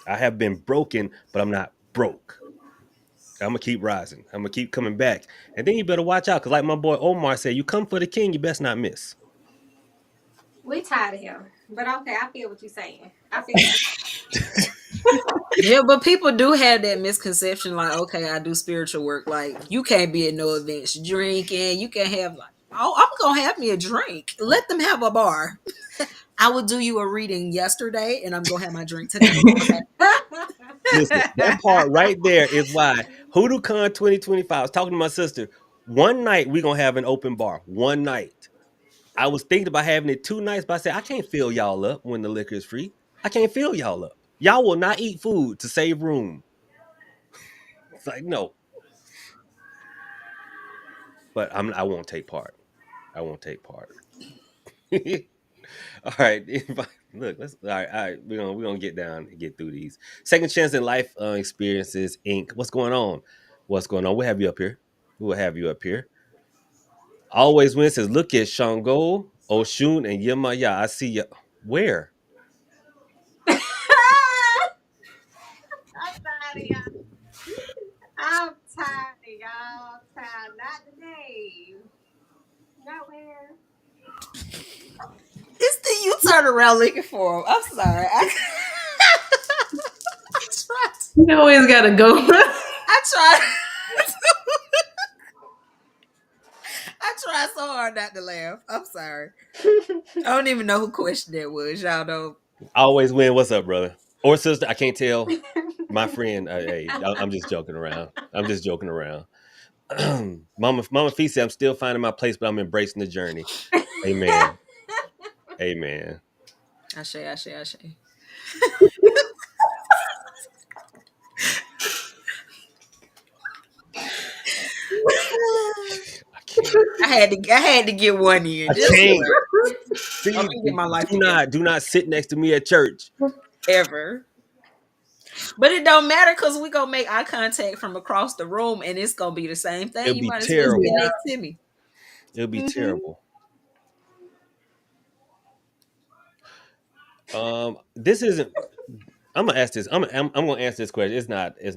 I have been broken, but I'm not broke. I'm gonna keep rising. I'm gonna keep coming back. And then you better watch out, because like my boy Omar said, you come for the king, you best not miss. We tired of him. But okay, I feel what you're saying. I feel Yeah, but people do have that misconception, like, okay, I do spiritual work. Like, you can't be at no events drinking. You can't have like, oh, I'm gonna have me a drink. Let them have a bar. I would do you a reading yesterday, and I'm gonna have my drink today. Okay. Listen, that part right there is why HoodooCon 2025. I was talking to my sister. One night we gonna have an open bar. One night. I was thinking about having it 2 nights, but I said I can't fill y'all up when the liquor is free. I can't fill y'all up. Y'all will not eat food to save room. It's like no. But I won't take part. I won't take part. All right, look, let's all right. We're gonna get down and get through these. Second chance in life experiences, Inc. What's going on? What's going on? We'll have you up here. We'll have you up here. Always win says, look at Shango, Oshun, and Yemaya. I see you. Where? I'm tired of y'all. I'm tired of y'all. I'm tired. Not today. Nowhere. It's the you turn around looking for him. I'm sorry. I tried. You always gotta go. I tried. I tried so hard not to laugh. I'm sorry. I don't even know who question that was. Y'all know. Always win. What's up, brother or sister? I can't tell. My friend. Hey, I'm just joking around. I'm just joking around. Mama Fee said, I'm still finding my place, but I'm embracing the journey. Amen. Amen. Ashe. I can't. I had to get one in. I Just can't. See, I'm gonna get my life do not sit next to me at church. ever. But it don't matter because we gonna make eye contact from across the room, and it's gonna be the same thing. It'll You be might as well sit terrible. next to me. It'll be terrible. This isn't. I'm gonna ask this. I'm gonna answer this question. It's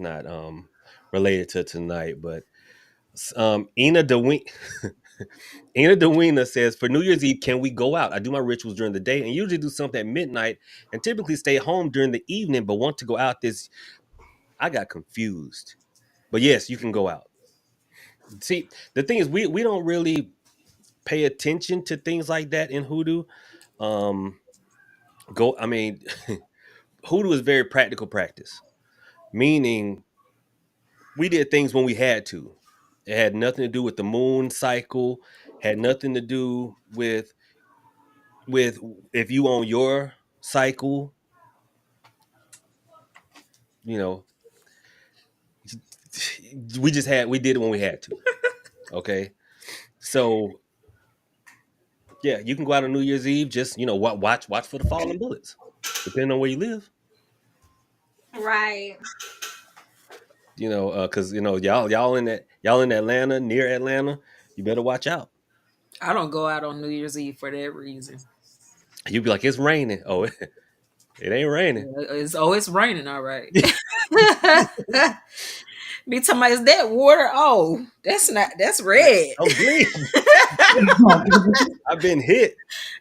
not related to tonight, but Ina DeWin Ina DeWina says, for New Year's Eve, can we go out? I do my rituals during the day and usually do something at midnight and typically stay home during the evening, but want to go out this. I got confused. But yes, you can go out. See, the thing is, we don't really pay attention to things like that in Hoodoo. Um, I mean, Hoodoo is very practical practice, meaning we did things when we had to. It had nothing to do with the moon cycle, had nothing to do with if you on your cycle, you know, we did it when we had to. Okay. So yeah, you can go out on New Year's Eve, just watch for the falling bullets, depending on where you live. Right. Because y'all in Atlanta, near Atlanta, you better watch out. I don't go out on New Year's Eve for that reason. You'd be like, it's raining. Oh, it ain't raining. It's raining, all right. Be talking about, is that water? Oh, that's red. I'm bleeding. I've been hit.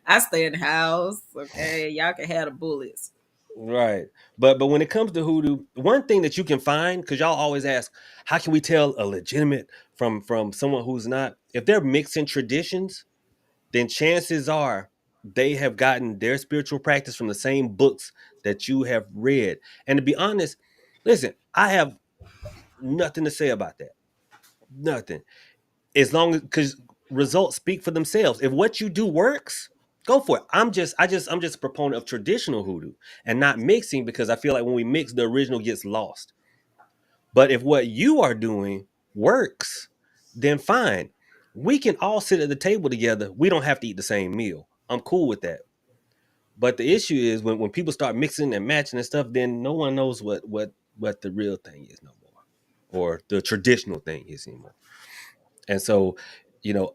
I stay in the house. Okay, y'all can have the bullets. Right. But when it comes to hoodoo, one thing that you can find, because y'all always ask, how can we tell a legitimate from someone who's not? If they're mixing traditions, then chances are they have gotten their spiritual practice from the same books that you have read. And to be honest, listen, I have nothing to say about that. Nothing. As long as because results speak for themselves. If what you do works, go for it. I'm just a proponent of traditional hoodoo and not mixing because I feel like when we mix, the original gets lost. But if what you are doing works, then fine. We can all sit at the table together. We don't have to eat the same meal. I'm cool with that. But the issue is when people start mixing and matching and stuff, then no one knows what the real thing is no more, or the traditional thing is anymore. And so,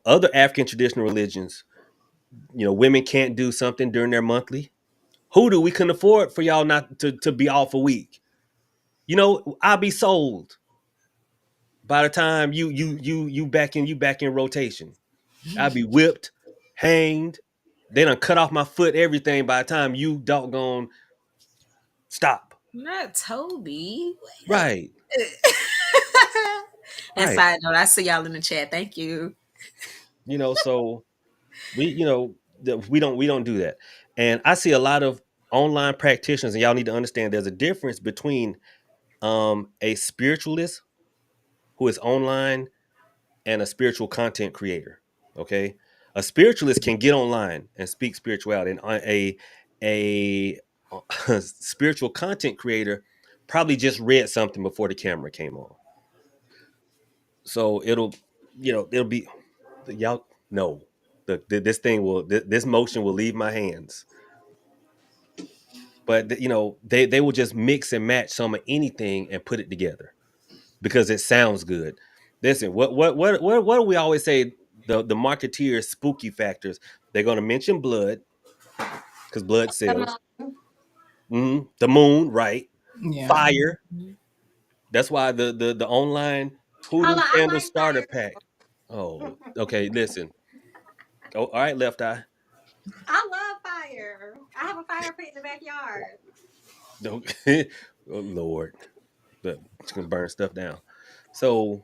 other African traditional religions, women can't do something during their monthly. Hoodoo, we couldn't afford for y'all not to be off a week. I'll be sold by the time you back in rotation. I'll be whipped, hanged. They done cut off my foot, everything by the time you doggone stop. Not Toby. Right. And Right. side note, I see y'all in the chat. Thank you. So we don't do that. And I see a lot of online practitioners, and y'all need to understand there's a difference between a spiritualist who is online and a spiritual content creator. Okay, a spiritualist can get online and speak spirituality, and a spiritual content creator probably just read something before the camera came on. So it'll be y'all no. This thing will this motion will leave my hands. But they will just mix and match some of anything and put it together because it sounds good. Listen, what do we always say? The marketeers spooky factors. They're going to mention blood because blood sells. The moon, right? Yeah. Fire. That's why the online Hold hoodoo on, I candle like starter fire. pack. Oh, okay. Listen. Oh, all right, left eye. I love fire. I have a fire pit in the backyard. Don't. Oh Lord, but it's gonna burn stuff down. So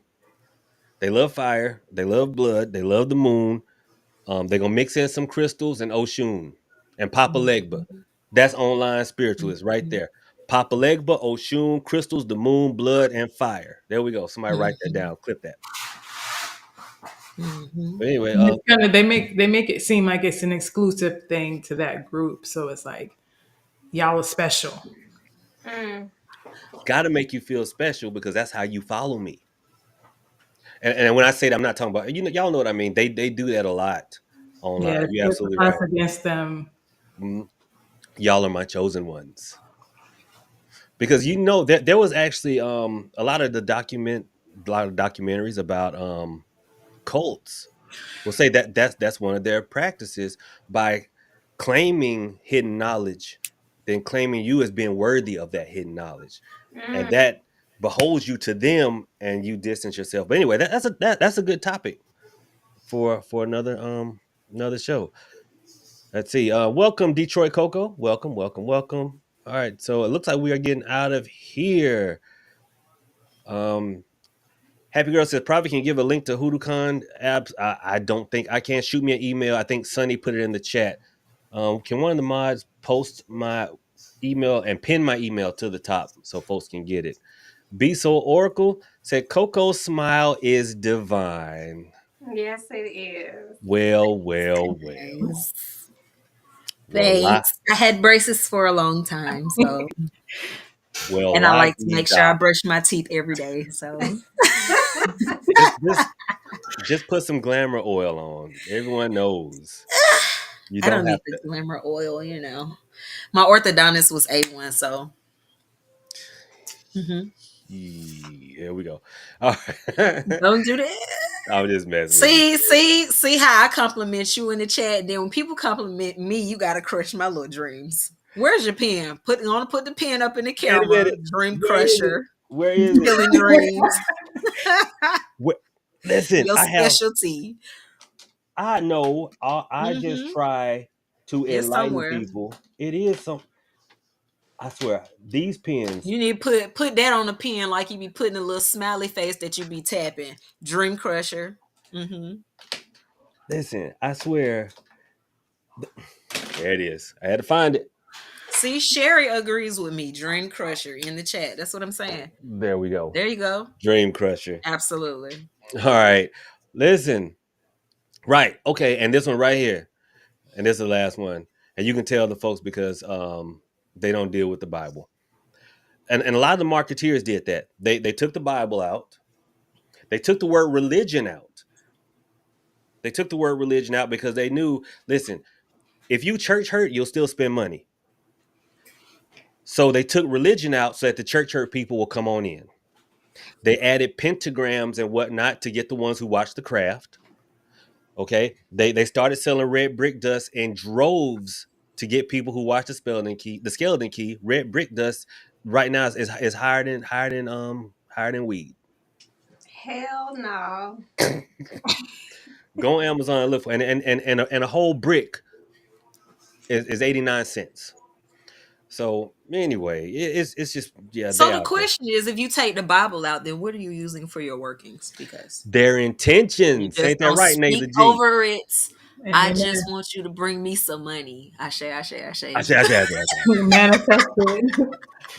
they love fire. They love blood. They love the moon. They're gonna mix in some crystals and Oshun and Papa Legba. That's online spiritualists right there. Papa Legba, Oshun, crystals, the moon, blood, and fire. There we go. Somebody write that down. Clip that. Mhm. But anyway, And it's kind of they make it seem like it's an exclusive thing to that group. So it's like y'all are special. Mm. gotta make you feel special because that's how you follow me. And when I say that, I'm not talking about y'all know what I mean. They do that a lot Yeah, online. You're it's absolutely us right. against them. Mhm. Y'all are my chosen ones. Because that there was actually a lot of documentaries about cults will say that that's one of their practices by claiming hidden knowledge, then claiming you as being worthy of that hidden knowledge, and Mm. that beholds you to them, and you distance yourself. But anyway, that's a good topic for another show. Let's see. Welcome, Detroit Coco. Welcome, welcome, welcome. All right, so it looks like we are getting out of here. Um, Happy Girl says probably can give a link to HoodooCon apps. I don't think I can. Shoot me an email. I think Sunny put it in the chat. Can one of the mods post my email and pin my email to the top so folks can get it? Be So Oracle said Coco's smile is divine. Yes, it is. Well, well, well. Thanks. Well, lie. Thanks. I had braces for a long time, so Well, and I lie like to to you, make sure I Doc. brush my teeth every day. So Just, just put some glamour oil on. Everyone knows you I don't don't have need the to. glamour oil. My orthodontist was A1, so mhm. Here we go. All right. Don't do that. I'm just messing with you. See how I compliment you in the chat. Then when people compliment me, you gotta crush my little dreams. Where's your pen? Put the pen up in the Wait a camera. minute. Dream Where is it? crusher, Where is it? killing dreams. Where, listen, Your specialty. I know. I just Mm-hmm. try to It's enlighten somewhere. people. It is some. I swear, these pens. You need to put that on the pen like you be putting a little smiley face that you be tapping. Dream Crusher. Mm-hmm. Listen, I swear, there it is. I had to find it. See, Sherry agrees with me. Dream Crusher in the chat. That's what I'm saying. There we go. There you go. Dream Crusher. Absolutely. All right. Listen. Right. Okay. And this one right here. And this is the last one. And you can tell the folks because they don't deal with the Bible. And a lot of the marketeers did that. They took the Bible out. They took the word religion out. They took the word religion out because they knew, listen, if you church hurt, you'll still spend money. So they took religion out so that the church hurt people will come on in. They added pentagrams and whatnot to get the ones who watch the craft. Okay. They started selling red brick dust in droves to get people who watch the skeleton key. Red brick dust right now is higher than weed. Hell no. Go on Amazon and look for and a whole brick is 89 cents. So anyway, it's just yeah, So they the out there. question is, if you take the Bible out, then what are you using for your workings? Because Their you intentions. just Ain't that don't right, speak Nathan G? over it. I just Amen. want you to bring me some money. I Ashe. say, I say, I say, I say. Manifested.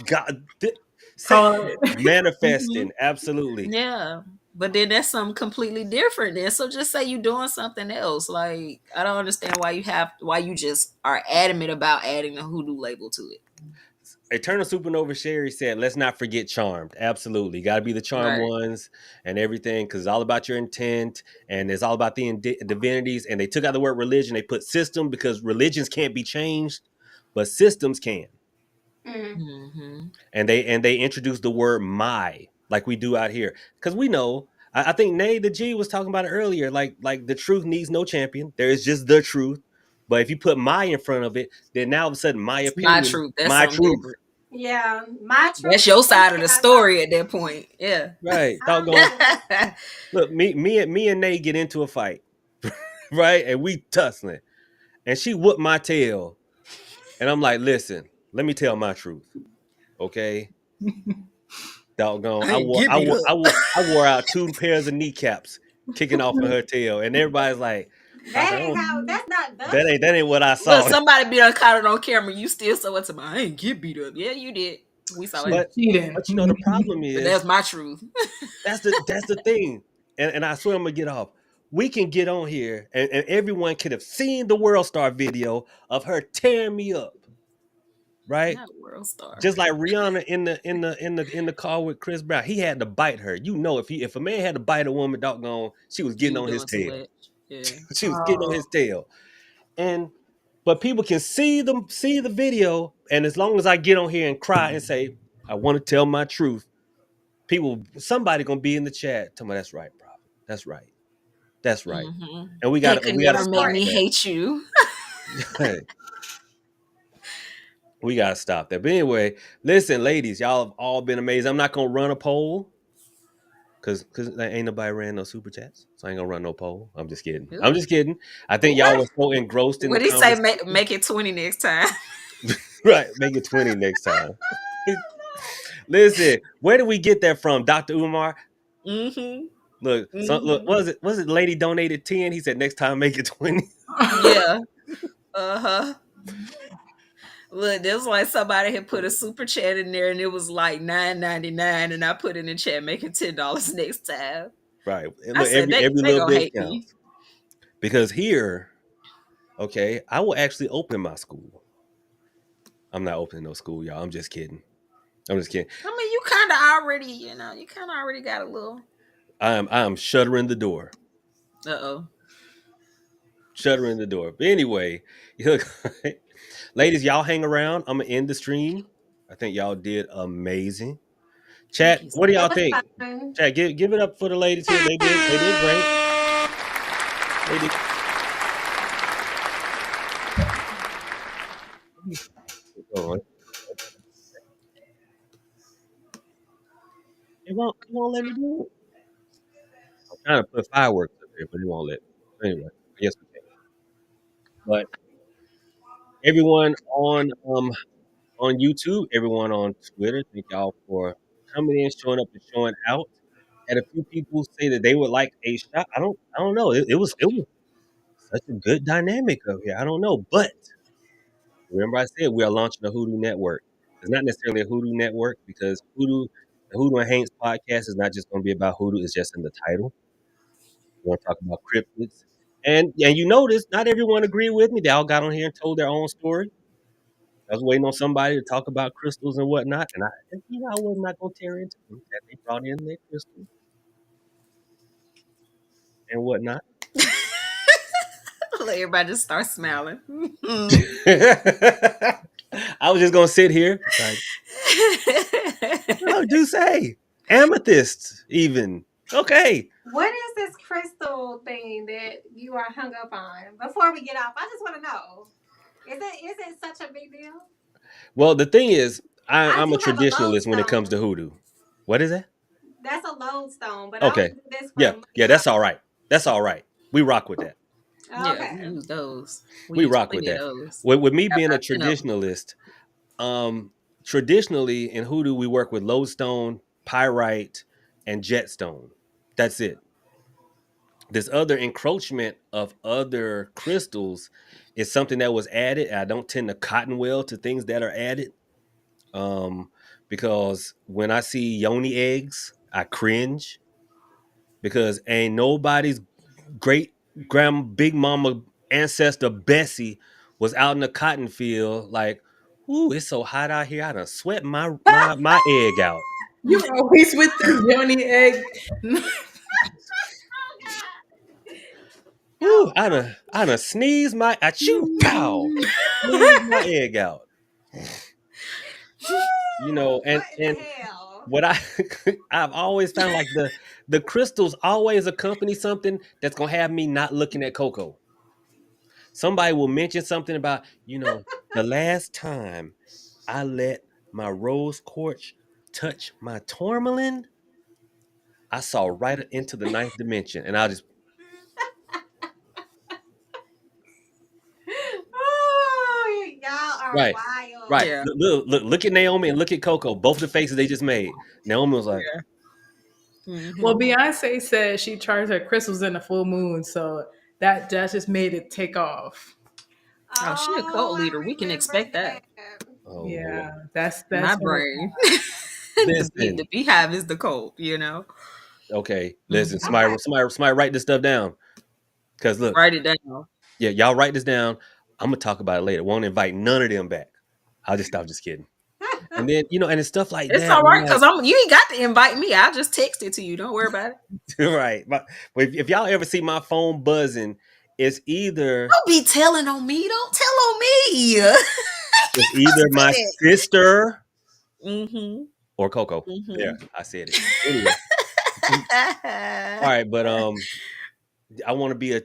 God, say, Call it. Hmm. manifesting, absolutely. Yeah. But then that's something completely different then. So just say you doing something else. Like I don't understand why you just are adamant about adding the hoodoo label to it. Eternal Supernova Sherry said, let's not forget Charmed. Absolutely. Got to be the Charmed Right. ones and everything because it's all about your intent and it's all about the divinities. And they took out the word religion. They put system because religions can't be changed, but systems can. Mm. Mm-hmm. And they introduced the word my like we do out here because we know. I think Nay the G was talking about it earlier. Like the truth needs no champion. There is just the truth. But if you put my in front of it, then now all of a sudden my It's my opinion, truth. That's my something truth. different. Yeah, my That's truth your is side of the cannot talk. story at that point. Yeah. Right. I don't Doggone. need to listen. Look, me and Nate get into a fight, right? And we tussling. And she whooped my tail. And I'm like, listen, let me tell my truth. Okay. Doggone. I ain't get beat up. I wore out two pairs of kneecaps kicking off of her tail. And everybody's like, I That said, ain't oh, how. That's not the that ain't what I Look, saw. somebody be done caught it on camera. You still so what's about? I ain't get beat up. Yeah, you did. We saw it. She's but cheating. but you know the problem But is that's my truth. that's the thing. And I swear I'm gonna get off. We can get on here and everyone could have seen the World Star video of her tearing me up, right? Not World Star. Just like Rihanna in the car with Chris Brown, he had to bite her. You know, if a man had to bite a woman, doggone, she was He getting was on his doing too tail. much. Yeah. She was getting on Oh, his tail. And but people can see the video, and as long as I get on here and cry and say I want to tell my truth, somebody gonna be in the chat. Tell me that's right, prophet. That's right. That's right. Hmm. And we They got could we got to never make stop me important. that. hate you. We got to stop that. But anyway, listen, ladies, y'all have all been amazing. I'm not gonna run a poll because ain't nobody ran no super chats, so I ain't gonna run no poll. I'm just kidding. I'm Ooh. just kidding. I think y'all What? were so engrossed in the What he say? Make, conversation. make it 20 next time. Right, make it 20 next time. Listen, where did we get that from, Dr. Umar? Hmm. Look, Hmm. was it lady donated 10? He said next time make it 20. Yeah. Uh-huh. Look, there's like somebody had put a super chat in there and it was like $9.99 and I put in the chat, make it $10 next time. Right. And I look, said every they little gonna bit hate me. counts. Because here, okay, I will actually open my school. I'm not opening no school, y'all. I'm just kidding. I'm just kidding. I mean, you kind of already, you kind of already got a little. I am shuttering the door. Uh oh. Shuttering the door. But anyway, look, ladies, y'all hang around. I'm gonna end the stream. I think y'all did amazing. Thank Chat, you so what do It y'all was think? fun. Chat, give it up for the ladies here. They did great. They did. Oh, it won't let me do it. I'm trying to put fireworks up here, but it won't let me. Anyway. Yes, we can. But everyone on YouTube, everyone on Twitter, thank y'all for coming in, showing up, and showing out. Had a few people say that they would like a shot. I don't know. It was such a good dynamic up here. I don't know, but remember I said we are launching a Hoodoo network. It's not necessarily a Hoodoo network because the Hoodoo and Haynes podcast is not just going to be about Hoodoo. It's just in the title. We're going to talk about cryptids, and you notice not everyone agreed with me. They all got on here and told their own story. I was waiting on somebody to talk about crystals and whatnot, and I was not going to tear into them that they brought in their crystals and whatnot. Let everybody just start smiling. I was just going to sit here like, oh, do say amethyst even okay. What is this crystal thing that you are hung up on? Before we get off, I just want to know. Is it such a big deal? Well, the thing is, I I'm a do have a traditionalist when it comes to lodestone. hoodoo. What is that? That's a lodestone, but I only Okay, do this for yeah, money yeah, that's all right. That's all right. We rock with that. Yeah, we Okay. use those. We We use rock with plenty of that. those. With me Got being a about 10 of them. traditionalist, um, traditionally in hoodoo we work with lodestone, pyrite, and jetstone. That's it. This other encroachment of other crystals is something that was added. I don't tend to cotton well to things that are added. Um, because when I see yoni eggs, I cringe because ain't nobody's great big mama ancestor Bessie was out in the cotton field like, ooh, it's so hot out here. I done sweat my egg out. You always with the yoni egg. Oh God. Ooh, No, no. I done sneeze my achoo pow. Sneeze my egg out. You know, What in and the hell? what I've always found like the crystals always accompany something that's gonna have me not looking at Coco. Somebody will mention something about, the last time I let my rose quartz touch my tourmaline, I saw right into the ninth dimension. And I'll just Oh, y'all are right, right. wild. Yeah. Look at Naomi and look at Coco. Both the faces they just made. Naomi was like, Yeah. Well, Hmm. Beyonce said she charged her crystals in the full moon, so that just made it take off. Oh, she a Oh, cult I leader. We can remember expect that. that. oh Yeah, Lord. My that's her. brain. The Listen. beehive is the cult, you know. Okay, listen, Hmm. Okay. somebody write this stuff down. Cause look, Write it down. yeah, y'all write this down. I'm gonna talk about it later. Won't invite none of them back. I'll just stop just kidding. And then, and it's stuff like It's that. all And I'm right because like, I'm. You ain't got to invite me. I'll just text it to you. Don't worry about it. right. But if y'all ever see my phone buzzing, it's either Don't be telling on me. Don't tell on me. it's either my sister Mm-hmm. or Coco. There, Mm-hmm. I said it. Anyway. All right, but I want to be a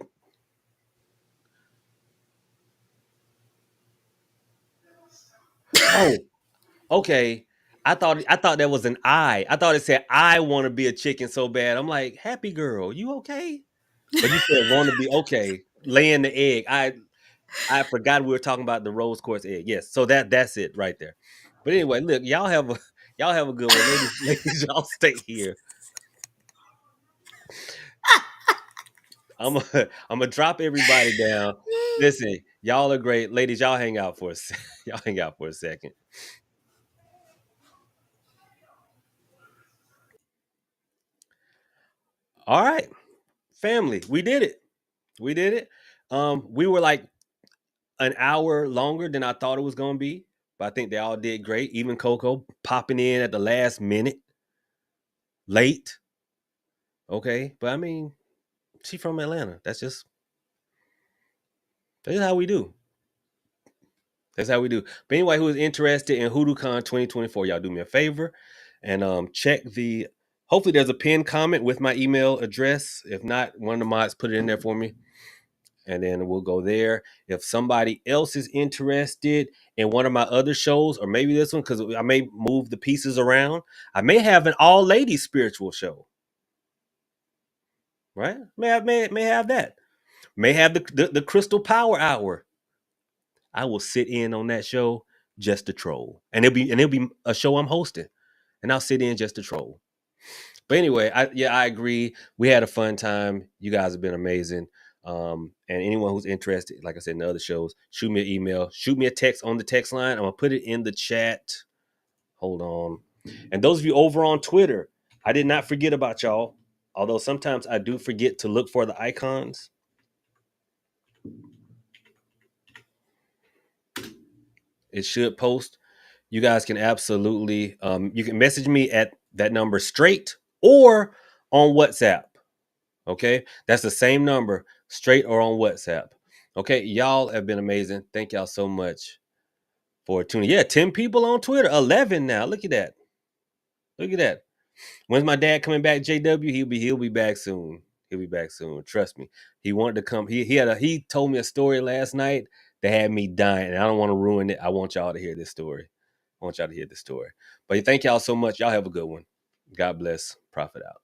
oh, okay. I thought that was an I. I thought it said I want to be a chicken so bad. I'm like, happy girl, you okay? But you said want to be okay, laying the egg. I forgot we were talking about the rose quartz egg. Yes, so that's it right there. But anyway, look, y'all have a good one, ladies. Ladies, y'all stay here. I'm gonna drop everybody down. Listen, y'all are great, ladies. Y'all hang out for y'all hang out for a second. All right, family, we did it. We did it. We were like an hour longer than I thought it was gonna be, but I think they all did great. Even Coco popping in at the last minute, late. Okay, but I mean, she from Atlanta. That's just how we do. That's how we do. But anyway, who is interested in HoodooCon 2024, y'all do me a favor and check the. Hopefully, there's a pinned comment with my email address. If not, one of the mods put it in there for me, and then we'll go there. If somebody else is interested in one of my other shows, or maybe this one, because I may move the pieces around, I may have an all ladies spiritual show. Right? May have that. may have the Crystal Power Hour. I will sit in on that show just to troll, and it'll be a show I'm hosting, and I'll sit in just to troll. But anyway, I agree. We had a fun time. You guys have been amazing. And anyone who's interested, like I said in the other shows, shoot me an email, shoot me a text on the text line. I'm gonna put it in the chat. Hold on. And those of you over on Twitter, I did not forget about y'all. Although sometimes I do forget to look for the icons. It should post. You guys can absolutely you can message me at that number straight or on WhatsApp. Okay, that's the same number, straight or on WhatsApp. Okay, y'all have been amazing. Thank y'all so much for tuning. Yeah, 10 people on Twitter, 11 now. Look at that. Look at that. When's my dad coming back, JW? He'll be back soon. He'll be back soon. Trust me. He wanted to come. He told me a story last night that had me dying, and I don't want to ruin it. I want y'all to hear this story. I want y'all to hear this story. But thank y'all so much. Y'all have a good one. God bless. Prophet out.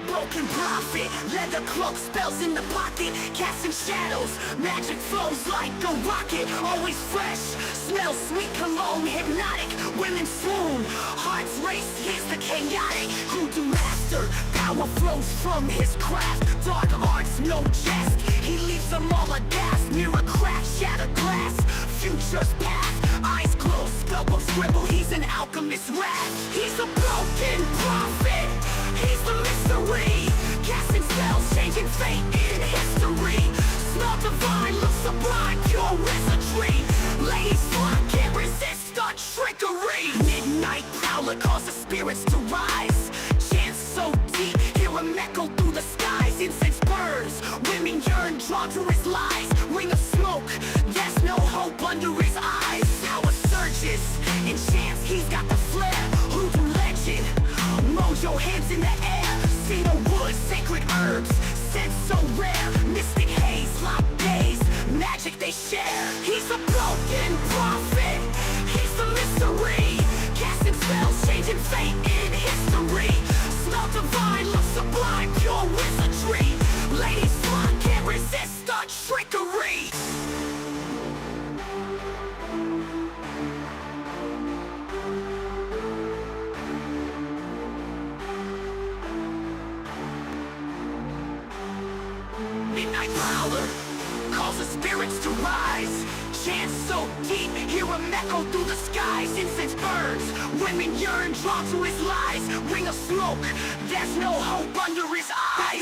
Broken prophet, leather cloak, spells in the pocket, casting shadows, magic flows like a rocket, always fresh, smells sweet cologne, hypnotic, women swoon, hearts race, he's the chaotic, Hoodoo master, power flows from his craft, dark arts, no jest, he leaves them all aghast, mirror crack, shattered glass, future's path, eyes closed, spellbook scribble, he's an alchemist rat, he's a broken prophet, he's the mystery, casting spells, changing fate in history. Smell divine, look sublime, pure wizardry. Ladies flock, can't resist our trickery. Midnight prowler causes spirits to rise. Chants so deep, hear him echo through the skies. Incense burns, women yearn, drawn to his lies. Ring of smoke, there's no hope under his eyes. Power surges, enchants, he's got the flair. Hoodoo legend, mojo hands in the air. Cedar wood, sacred herbs, scent so rare. Mystic haze, lock days, magic they share. He's a broken prophet, he's the mystery, casting spells, changing fate in history. Smell divine, look sublime, pure wizardry. Ladies flock, can't resist our trickery. Midnight prowler causes spirits to rise. Chants so deep, hear him echo through the skies. Incense burns, women yearn, drawn to his lies. Ring of smoke, there's no hope under his eyes.